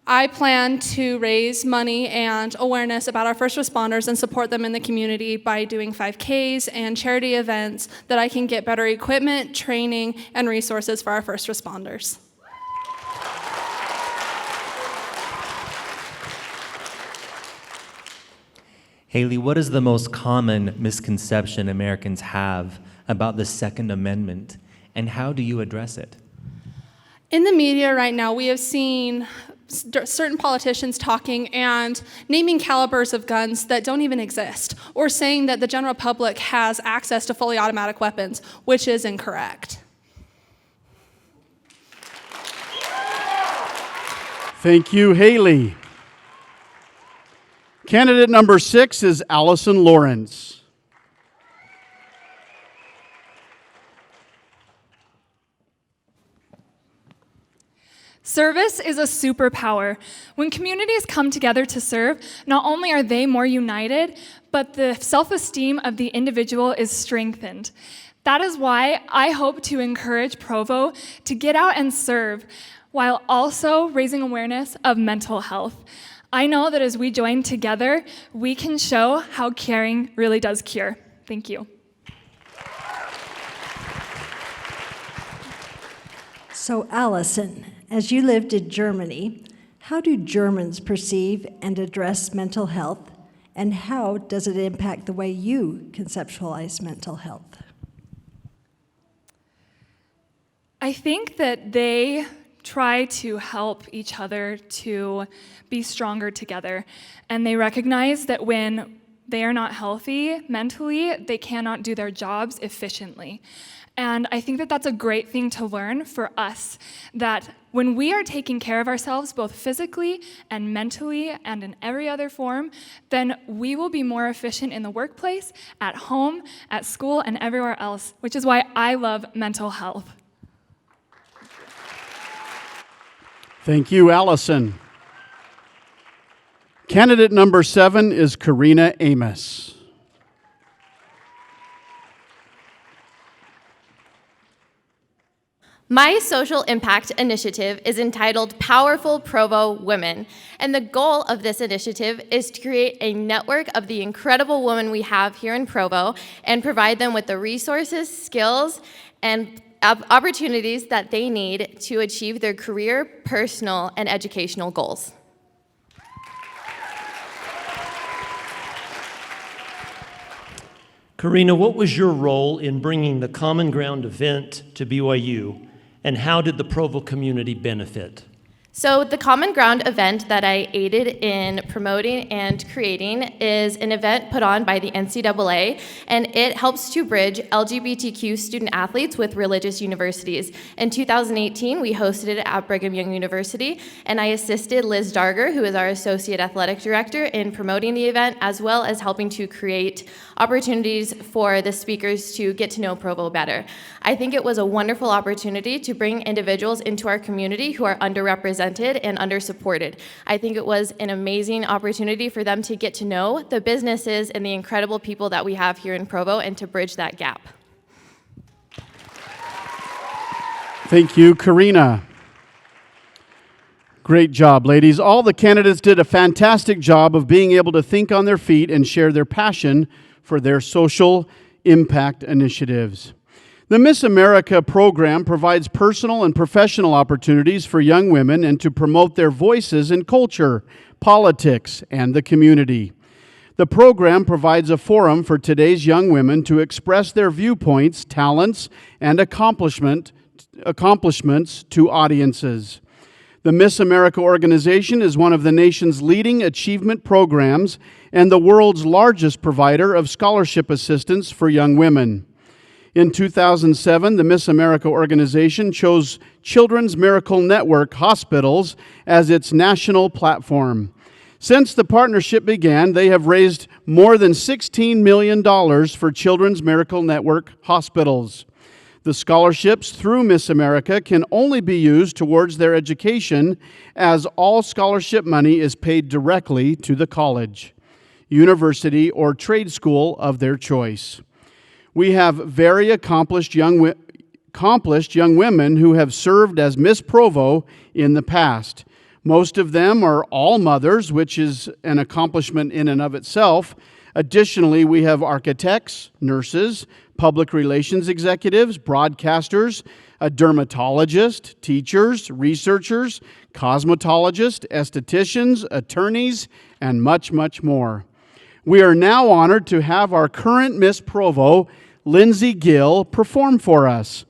I plan to raise money and awareness about our first responders and support them in the community by doing 5Ks and charity events that I can get better equipment, training, and resources for our first responders. Haley, what is the most common misconception Americans have about the Second Amendment, and how do you address it? In the media right now, we have seen certain politicians talking and naming calibers of guns that don't even exist, or saying that the general public has access to fully automatic weapons, which is incorrect. Thank you, Haley. Candidate number 6 is Allison Lawrence. Service is a superpower. When communities come together to serve, not only are they more united, but the self-esteem of the individual is strengthened. That is why I hope to encourage Provo to get out and serve, while also raising awareness of mental health. I know that as we join together, we can show how caring really does cure. Thank you. So, Allison, as you lived in Germany, how do Germans perceive and address mental health, and how does it impact the way you conceptualize mental health? I think that they try to help each other to be stronger together, and they recognize that when they are not healthy mentally, they cannot do their jobs efficiently. And I think that that's a great thing to learn for us, that when we are taking care of ourselves both physically and mentally and in every other form, then we will be more efficient in the workplace, at home, at school, and everywhere else, which is why I love mental health. Thank you, Allison. Candidate number 7 is Karina Amos. My social impact initiative is entitled Powerful Provo Women, and the goal of this initiative is to create a network of the incredible women we have here in Provo and provide them with the resources, skills, and opportunities that they need to achieve their career, personal, and educational goals. Karina, what was your role in bringing the Common Ground event to BYU, and how did the Provo community benefit? So the Common Ground event that I aided in promoting and creating is an event put on by the NCAA, and it helps to bridge LGBTQ student athletes with religious universities. In 2018, we hosted it at Brigham Young University, and I assisted Liz Darger, who is our Associate Athletic Director, in promoting the event, as well as helping to create opportunities for the speakers to get to know Provo better. I think it was a wonderful opportunity to bring individuals into our community who are underrepresented and undersupported. I think it was an amazing opportunity for them to get to know the businesses and the incredible people that we have here in Provo and to bridge that gap. Thank you, Karina. Great job, ladies. All the candidates did a fantastic job of being able to think on their feet and share their passion for their social impact initiatives. The Miss America program provides personal and professional opportunities for young women and to promote their voices in culture, politics, and the community. The program provides a forum for today's young women to express their viewpoints, talents, and accomplishments to audiences. The Miss America organization is one of the nation's leading achievement programs and the world's largest provider of scholarship assistance for young women. In 2007, the Miss America organization chose Children's Miracle Network hospitals as its national platform. Since the partnership began, they have raised more than $16 million for Children's Miracle Network hospitals. The scholarships through Miss America can only be used towards their education, as all scholarship money is paid directly to the college. university, or trade school of their choice. We have very accomplished young women who have served as Miss Provo in the past. Most of them are all mothers, which is an accomplishment in and of itself. Additionally, we have architects, nurses, public relations executives, broadcasters, a dermatologist, teachers, researchers, cosmetologists, estheticians, attorneys, and much, much more. We are now honored to have our current Miss Provo, Lindsay Gill, perform for us.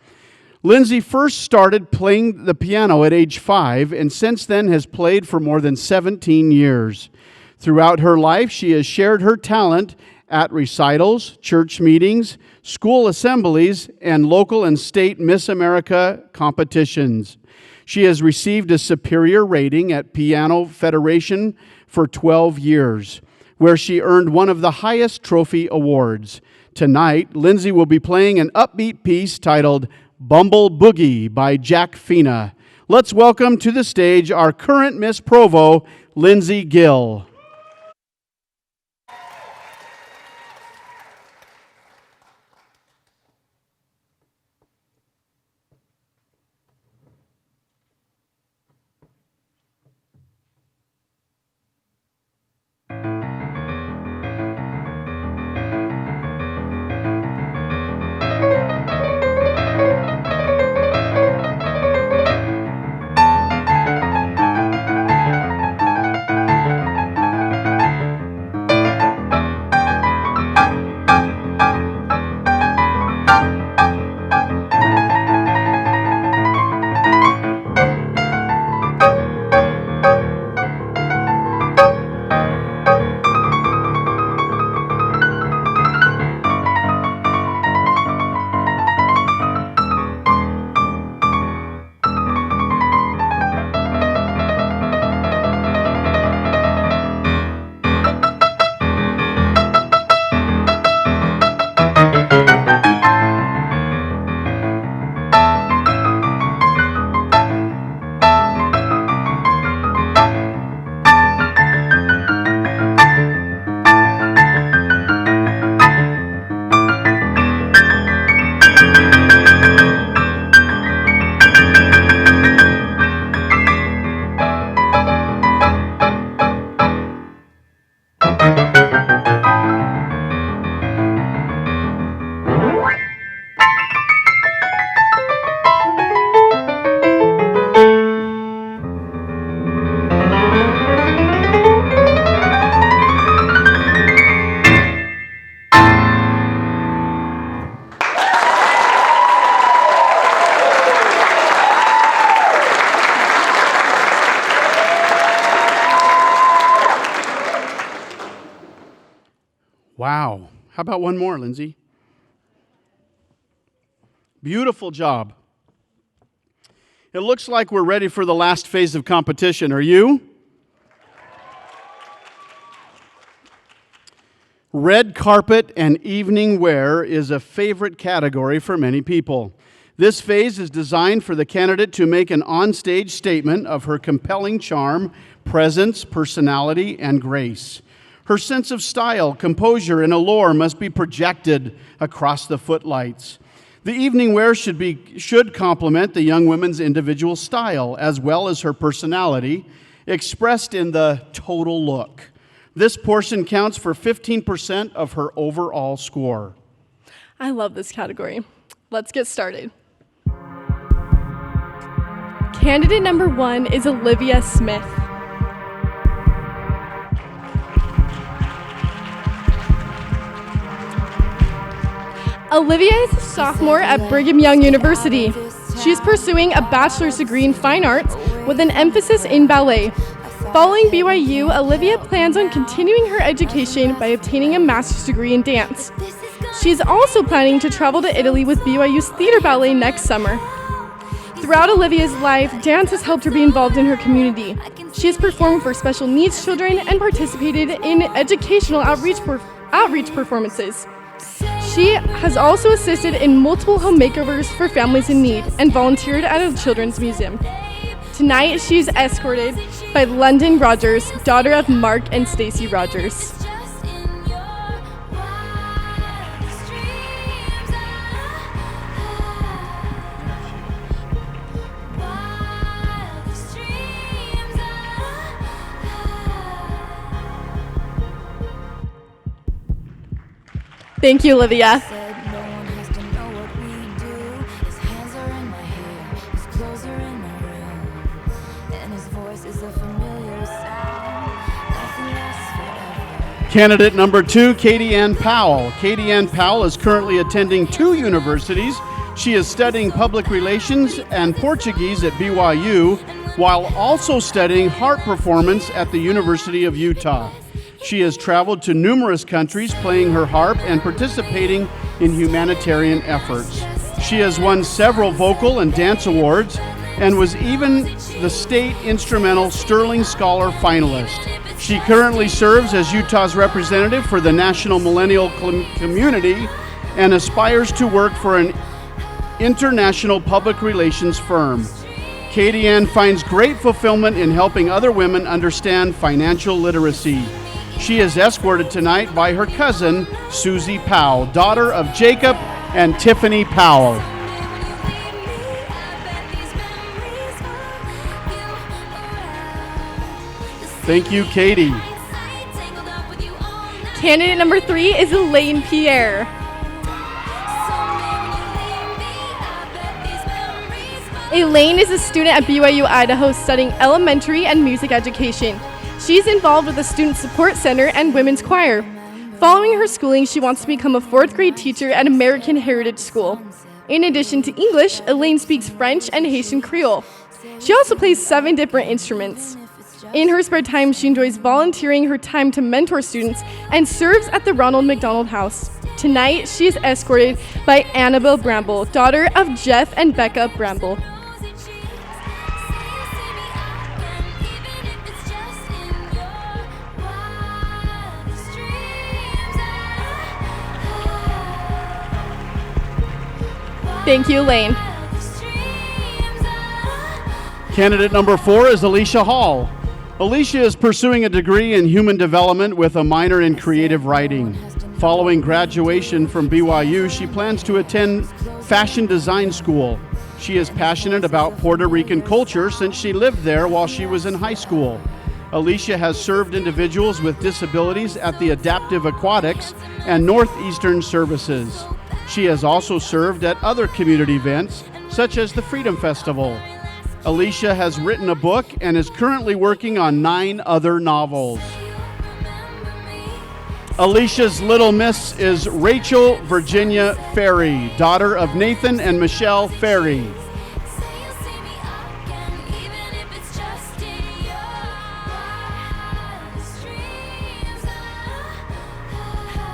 Lindsay first started playing the piano at age 5 and since then has played for more than 17 years. Throughout her life, she has shared her talent at recitals, church meetings, school assemblies, and local and state Miss America competitions. She has received a superior rating at Piano Federation for 12 years, where she earned one of the highest trophy awards. Tonight, Lindsay will be playing an upbeat piece titled Bumble Boogie by Jack Fina. Let's welcome to the stage our current Miss Provo, Lindsay Gill. Wow. How about one more, Lindsay? Beautiful job. It looks like we're ready for the last phase of competition. Are you? Red carpet and evening wear is a favorite category for many people. This phase is designed for the candidate to make an onstage statement of her compelling charm, presence, personality, and grace. Her sense of style, composure, and allure must be projected across the footlights. The evening wear should complement the young woman's individual style as well as her personality, expressed in the total look. This portion counts for 15% of her overall score. I love this category. Let's get started. Candidate number 1 is Olivia Smith. Olivia is a sophomore at Brigham Young University. She is pursuing a bachelor's degree in fine arts with an emphasis in ballet. Following BYU, Olivia plans on continuing her education by obtaining a master's degree in dance. She is also planning to travel to Italy with BYU's theater ballet next summer. Throughout Olivia's life, dance has helped her be involved in her community. She has performed for special needs children and participated in educational outreach performances. She has also assisted in multiple home makeovers for families in need and volunteered at a children's museum. Tonight, she is escorted by London Rogers, daughter of Mark and Stacy Rogers. Thank you, Olivia. Candidate number 2, Katie Ann Powell. Katie Ann Powell is currently attending 2 universities. She is studying public relations and Portuguese at BYU, while also studying harp performance at the University of Utah. She has traveled to numerous countries playing her harp and participating in humanitarian efforts. She has won several vocal and dance awards and was even the State Instrumental Sterling Scholar finalist. She currently serves as Utah's representative for the National Millennial Community and aspires to work for an international public relations firm. Katie Ann finds great fulfillment in helping other women understand financial literacy. She is escorted tonight by her cousin, Susie Powell, daughter of Jacob and Tiffany Powell. Thank you, Katie. Candidate number 3 is Elaine Pierre. Elaine is a student at BYU Idaho studying elementary and music education. She's involved with the Student Support Center and Women's Choir. Following her schooling, she wants to become a 4th grade teacher at American Heritage School. In addition to English, Elaine speaks French and Haitian Creole. She also plays 7 different instruments. In her spare time, she enjoys volunteering her time to mentor students and serves at the Ronald McDonald House. Tonight, she is escorted by Annabelle Bramble, daughter of Jeff and Becca Bramble. Thank you, Elaine. Candidate number 4 is Alicia Hall. Alicia is pursuing a degree in human development with a minor in creative writing. Following graduation from BYU, she plans to attend fashion design school. She is passionate about Puerto Rican culture since she lived there while she was in high school. Alicia has served individuals with disabilities at the Adaptive Aquatics and Northeastern Services. She has also served at other community events, such as the Freedom Festival. Alicia has written a book and is currently working on 9 other novels. Alicia's little miss is Rachel Virginia Ferry, daughter of Nathan and Michelle Ferry.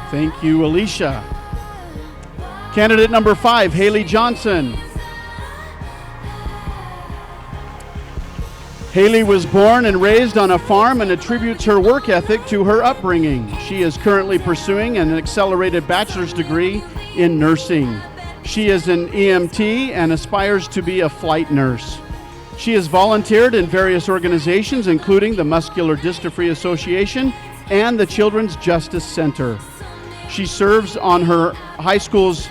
Thank you, Alicia. Candidate number 5, Haley Johnson. Haley was born and raised on a farm and attributes her work ethic to her upbringing. She is currently pursuing an accelerated bachelor's degree in nursing. She is an EMT and aspires to be a flight nurse. She has volunteered in various organizations, including the Muscular Dystrophy Association and the Children's Justice Center. She serves on her high school's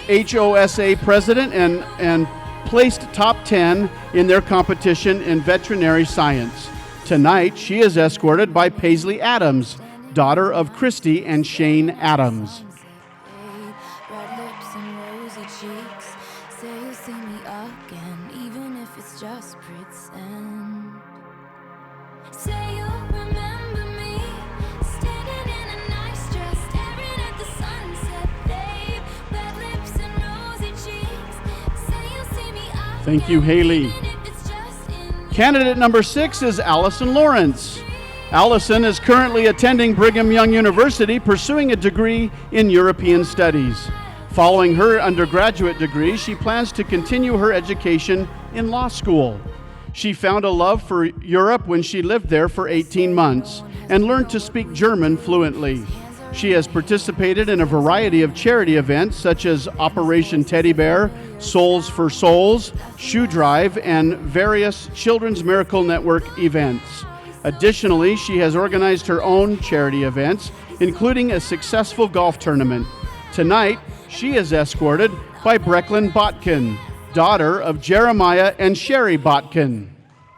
HOSA president and placed top 10 in their competition in veterinary science. Tonight, she is escorted by Paisley Adams, daughter of Christy and Shane Adams. Red lips and rosy cheeks. Say you'll see me again, even if it's just pretend. Say you'll remember me, standing in a nice dress, staring at the sunset, babe. Red lips and rosy cheeks. Say you'll see me again. Thank you, Haley. Candidate number 6 is Allison Lawrence. Allison is currently attending Brigham Young University, pursuing a degree in European Studies. Following her undergraduate degree, she plans to continue her education in law school. She found a love for Europe when she lived there for 18 months and learned to speak German fluently. She has participated in a variety of charity events such as Operation Teddy Bear, Souls for Souls, Shoe Drive, and various Children's Miracle Network events. Additionally, she has organized her own charity events, including a successful golf tournament. Tonight, she is escorted by Brecklin Botkin, daughter of Jeremiah and Sherry Botkin.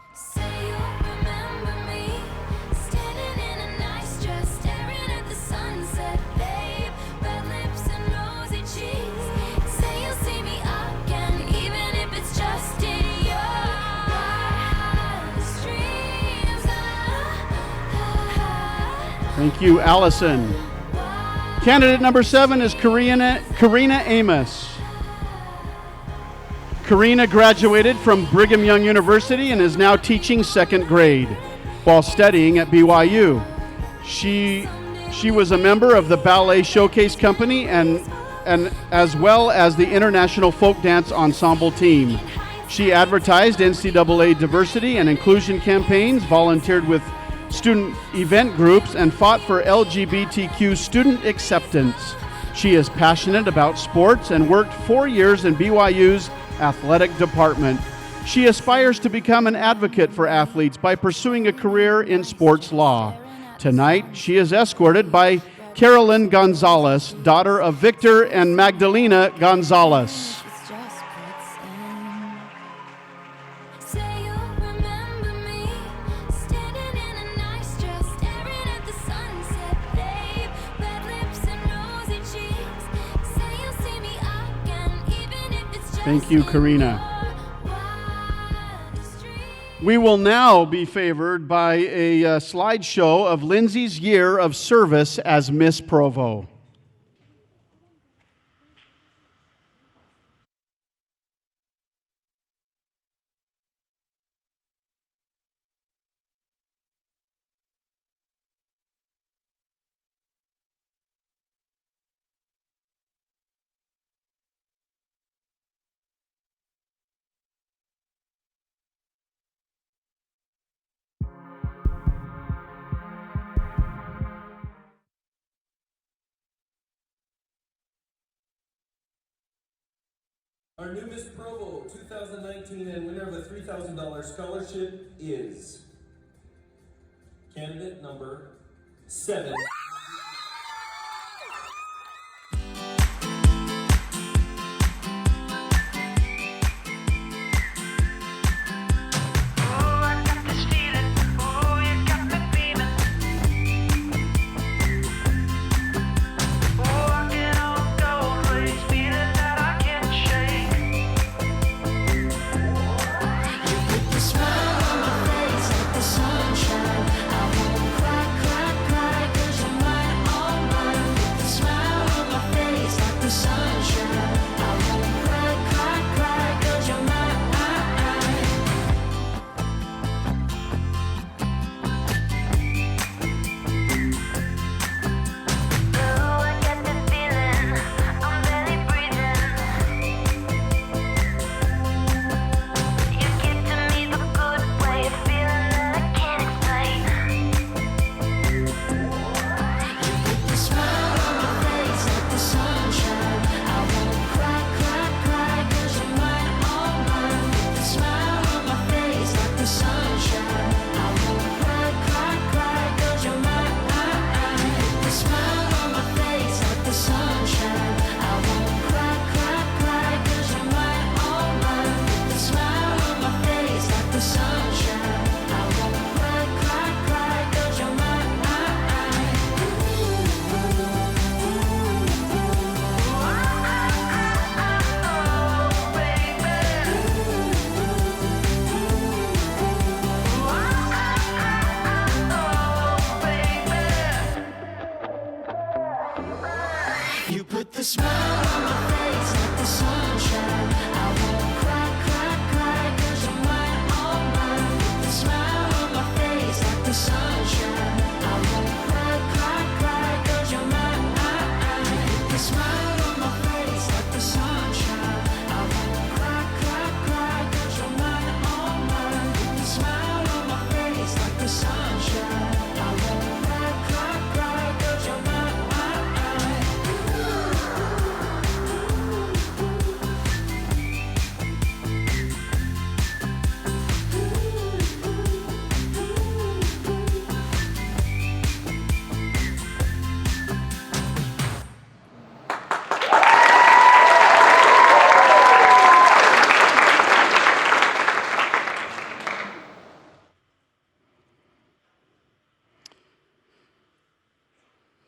Standing in a nice dress, staring at the sunset, babe. Red lips Thank you, Allison. Candidate number 7 is Karina Amos. Karina graduated from Brigham Young University and is now teaching 2nd grade while studying at BYU. She was a member of the Ballet Showcase Company and as well as the International Folk Dance Ensemble team. She advertised NCAA diversity and inclusion campaigns, volunteered with student event groups, and fought for LGBTQ student acceptance. She is passionate about sports and worked 4 years in BYU's athletic department. She aspires to become an advocate for athletes by pursuing a career in sports law. Tonight, she is escorted by Carolyn Gonzalez, daughter of Victor and Magdalena Gonzalez. Thank you, Karina. We will now be favored by a slideshow of Lindsay's year of service as Miss Provo. Our new Miss Provo 2019 and winner of a $3,000 scholarship is candidate number 7.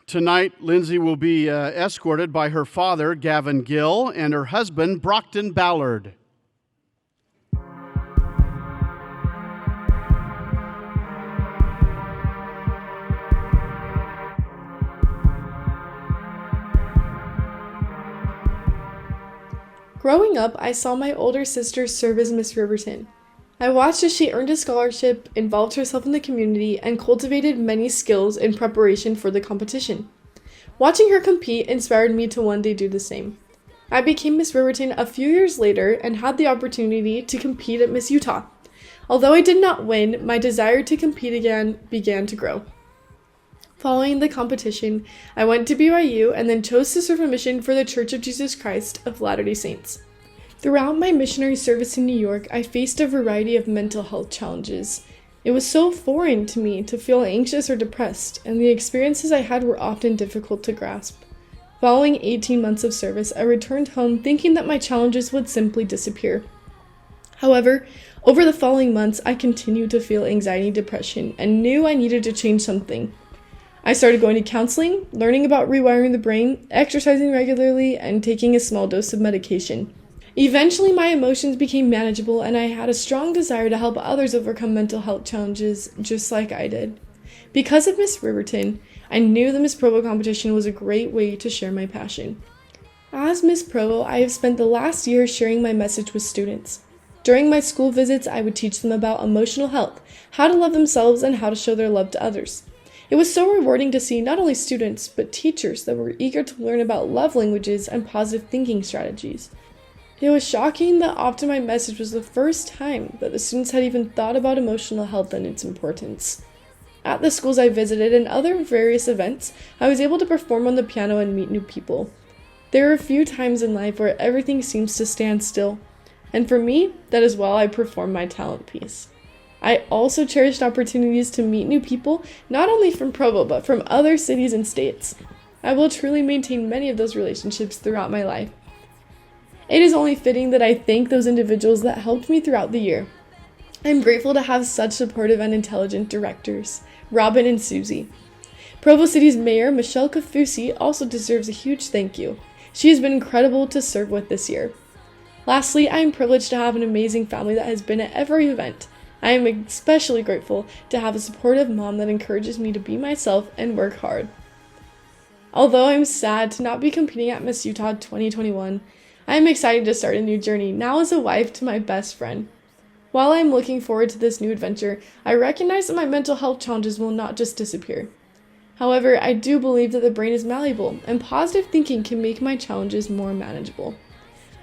Tonight, Lindsay will be escorted by her father, Gavin Gill, and her husband, Brockton Ballard. Growing up, I saw my older sister serve as Miss Riverton. I watched as she earned a scholarship, involved herself in the community, and cultivated many skills in preparation for the competition. Watching her compete inspired me to one day do the same. I became Miss Riverton a few years later and had the opportunity to compete at Miss Utah. Although I did not win, my desire to compete again began to grow. Following the competition, I went to BYU and then chose to serve a mission for the Church of Jesus Christ of Latter-day Saints. Throughout my missionary service in New York, I faced a variety of mental health challenges. It was so foreign to me to feel anxious or depressed, and the experiences I had were often difficult to grasp. Following 18 months of service, I returned home thinking that my challenges would simply disappear. However, over the following months, I continued to feel anxiety and depression and knew I needed to change something. I started going to counseling, learning about rewiring the brain, exercising regularly, and taking a small dose of medication. Eventually, my emotions became manageable, and I had a strong desire to help others overcome mental health challenges just like I did. Because of Miss Riverton, I knew the Miss Provo competition was a great way to share my passion. As Miss Provo, I have spent the last year sharing my message with students. During my school visits, I would teach them about emotional health, how to love themselves, and how to show their love to others. It was so rewarding to see not only students, but teachers that were eager to learn about love languages and positive thinking strategies. It was shocking that often my message was the first time that the students had even thought about emotional health and its importance. At the schools I visited and other various events, I was able to perform on the piano and meet new people. There are a few times in life where everything seems to stand still, and for me, that is while I perform my talent piece. I also cherished opportunities to meet new people, not only from Provo, but from other cities and states. I will truly maintain many of those relationships throughout my life. It is only fitting that I thank those individuals that helped me throughout the year. I'm grateful to have such supportive and intelligent directors, Robin and Susie. Provo City's Mayor, Michelle Kafusi, also deserves a huge thank you. She has been incredible to serve with this year. Lastly, I am privileged to have an amazing family that has been at every event. I am especially grateful to have a supportive mom that encourages me to be myself and work hard. Although I'm sad to not be competing at Miss Utah 2021, I am excited to start a new journey now as a wife to my best friend. While I am looking forward to this new adventure, I recognize that my mental health challenges will not just disappear. However, I do believe that the brain is malleable, and positive thinking can make my challenges more manageable.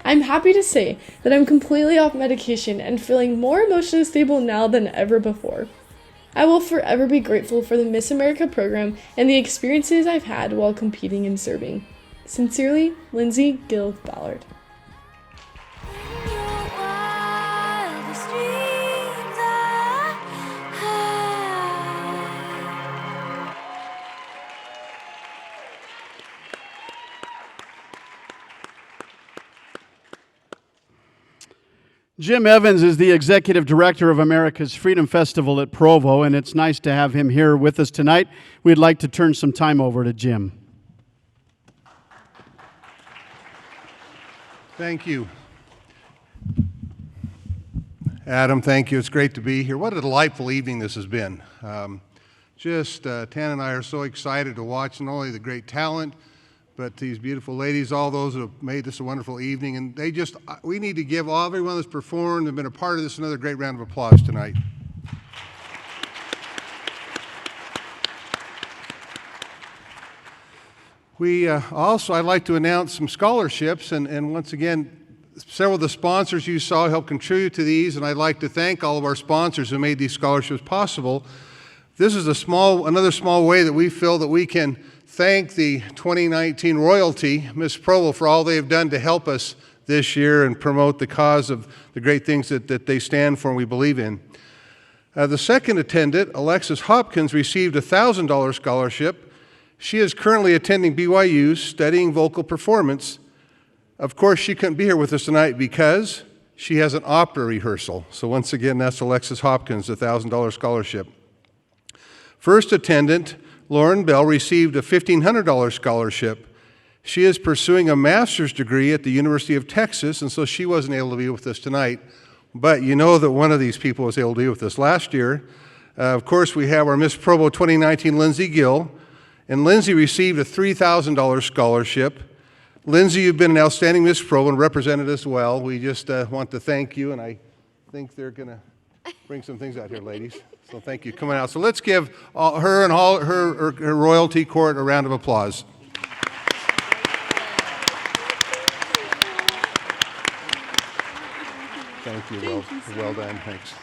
I'm happy to say that I'm completely off medication and feeling more emotionally stable now than ever before. I will forever be grateful for the Miss America program and the experiences I've had while competing and serving. Sincerely, Lindsay Gill Ballard. Jim Evans is the Executive Director of America's Freedom Festival at Provo, and it's nice to have him here with us tonight. We'd like to turn some time over to Jim. Thank you. Adam, thank you. It's great to be here. What a delightful evening this has been. Tan and I are so excited to watch not only the great talent, but these beautiful ladies, all those that have made this a wonderful evening. And we need to give everyone that's performed and been a part of this another great round of applause tonight. I'd like to announce some scholarships, and once again, several of the sponsors you saw helped contribute to these, and I'd like to thank all of our sponsors who made these scholarships possible. This is another small way that we feel that we can thank the 2019 royalty, Miss Provo, for all they have done to help us this year and promote the cause of the great things that they stand for and we believe in. The second attendant, Alexis Hopkins, received a $1,000 scholarship. She is currently attending BYU, studying vocal performance. Of course, she couldn't be here with us tonight because she has an opera rehearsal. So once again, that's Alexis Hopkins, a $1,000 scholarship. First attendant, Lauren Bell, received a $1,500 scholarship. She is pursuing a master's degree at the University of Texas, and so she wasn't able to be with us tonight. But you know that one of these people was able to be with us last year. Of course, we have our Miss Provo 2019, Lindsay Gill, and Lindsay received a $3,000 scholarship. Lindsay, you've been an outstanding Miss Provo and represented us well. We just want to thank you, and I think they're going to bring some things out here, ladies. So thank you for coming out. So let's give her and all her royalty court a round of applause. Thank you. Well done. Thanks.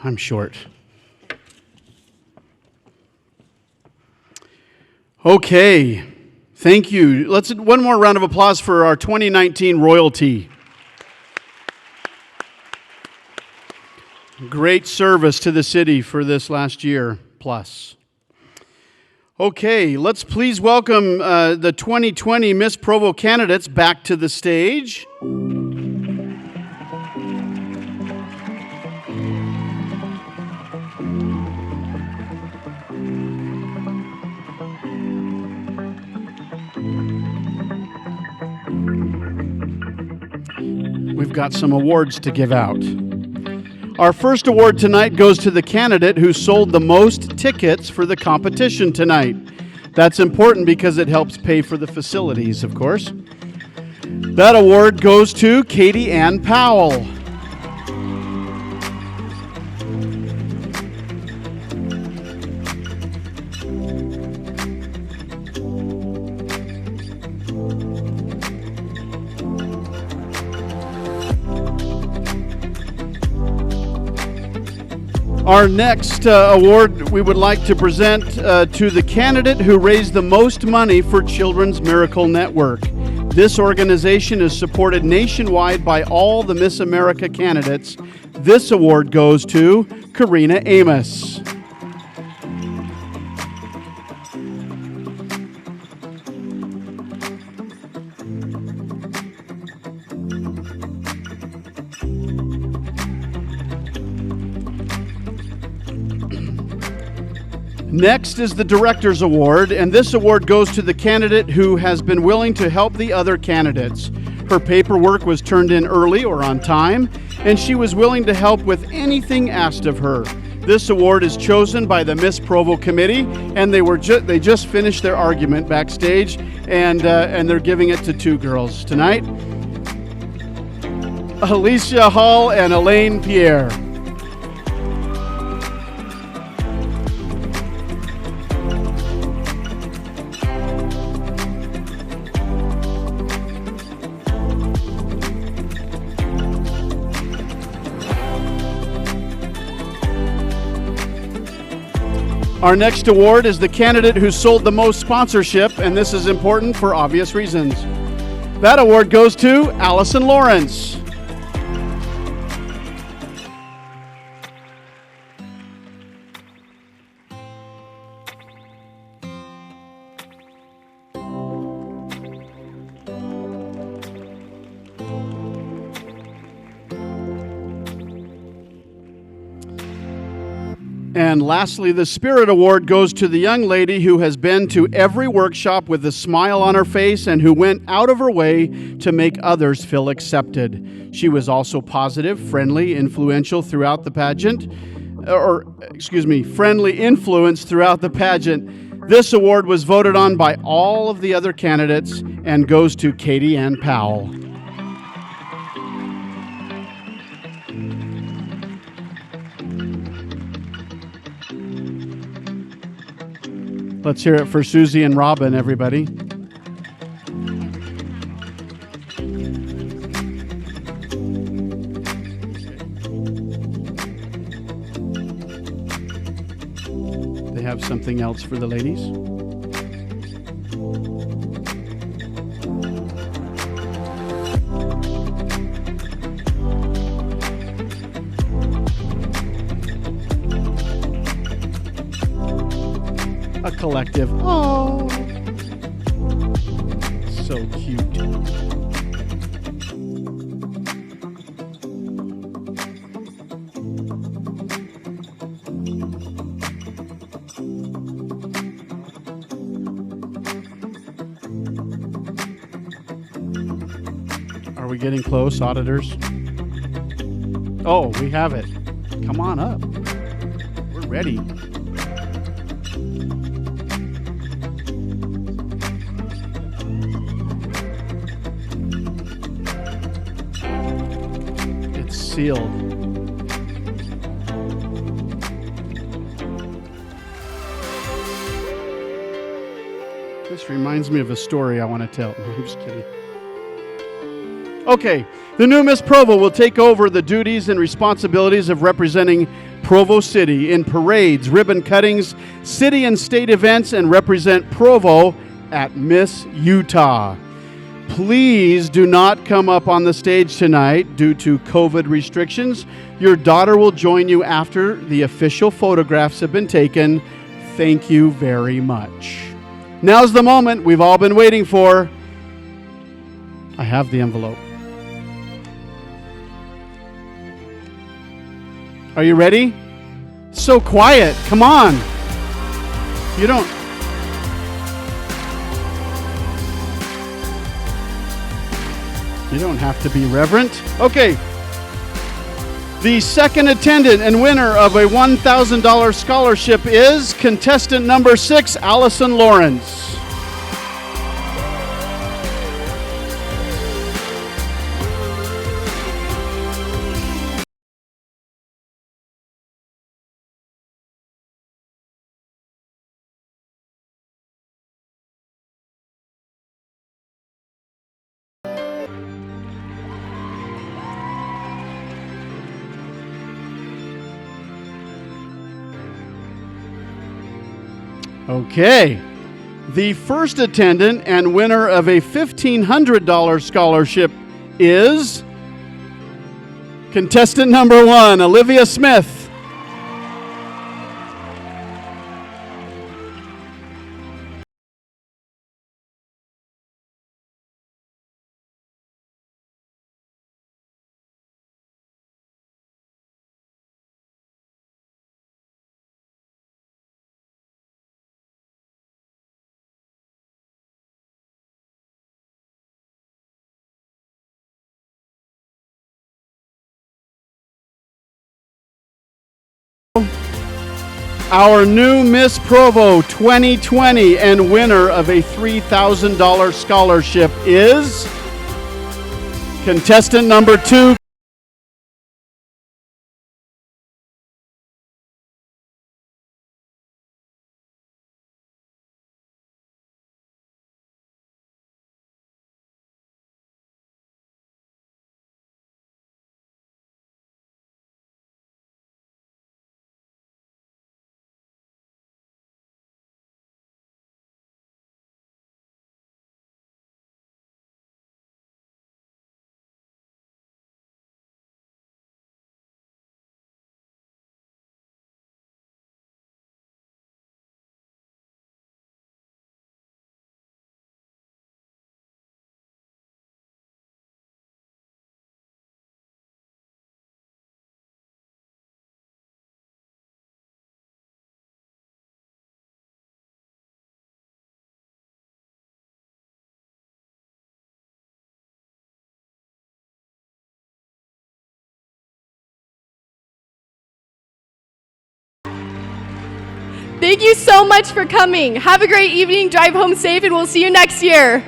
I'm short. Okay, thank you. Let's one more round of applause for our 2019 royalty. Great service to the city for this last year plus. Okay, let's please welcome the 2020 Miss Provo candidates back to the stage. We've got some awards to give out. Our first award tonight goes to the candidate who sold the most tickets for the competition tonight. That's important because it helps pay for the facilities, of course. That award goes to Katie Ann Powell. Our next award we would like to present to the candidate who raised the most money for Children's Miracle Network. This organization is supported nationwide by all the Miss America candidates. This award goes to Karina Amos. Next is the Director's Award, and this award goes to the candidate who has been willing to help the other candidates. Her paperwork was turned in early or on time, and she was willing to help with anything asked of her. This award is chosen by the Miss Provo Committee, and they just finished their argument backstage, and they're giving it to two girls tonight. Alicia Hall and Elaine Pierre. Our next award is the candidate who sold the most sponsorship, and this is important for obvious reasons. That award goes to Allison Lawrence. And lastly, the Spirit Award goes to the young lady who has been to every workshop with a smile on her face and who went out of her way to make others feel accepted. She was also positive, friendly, influential throughout the pageant, friendly influence throughout the pageant. This award was voted on by all of the other candidates and goes to Katie Ann Powell. Let's hear it for Susie and Robin, everybody. They have something else for the ladies. A collective. Oh, so cute. Are we getting close, auditors? Oh, we have it. Come on up. We're ready. It's sealed. This reminds me of a story I want to tell. No, I'm just kidding. Okay, the new Miss Provo will take over the duties and responsibilities of representing Provo City in parades, ribbon cuttings, city and state events, and represent Provo at Miss Utah. Please do not come up on the stage tonight due to COVID restrictions. Your daughter will join you after the official photographs have been taken. Thank you very much. Now's the moment we've all been waiting for. I have the envelope. Are you ready? So quiet. Come on. You don't have to be reverent. Okay. The second attendant and winner of a $1,000 scholarship is contestant number 6, Allison Lawrence. Okay. The first attendant and winner of a $1,500 scholarship is contestant number 1, Olivia Smith. Our new Miss Provo 2020 and winner of a $3,000 scholarship is contestant number 2. Thank you so much for coming. Have a great evening, drive home safe, and we'll see you next year.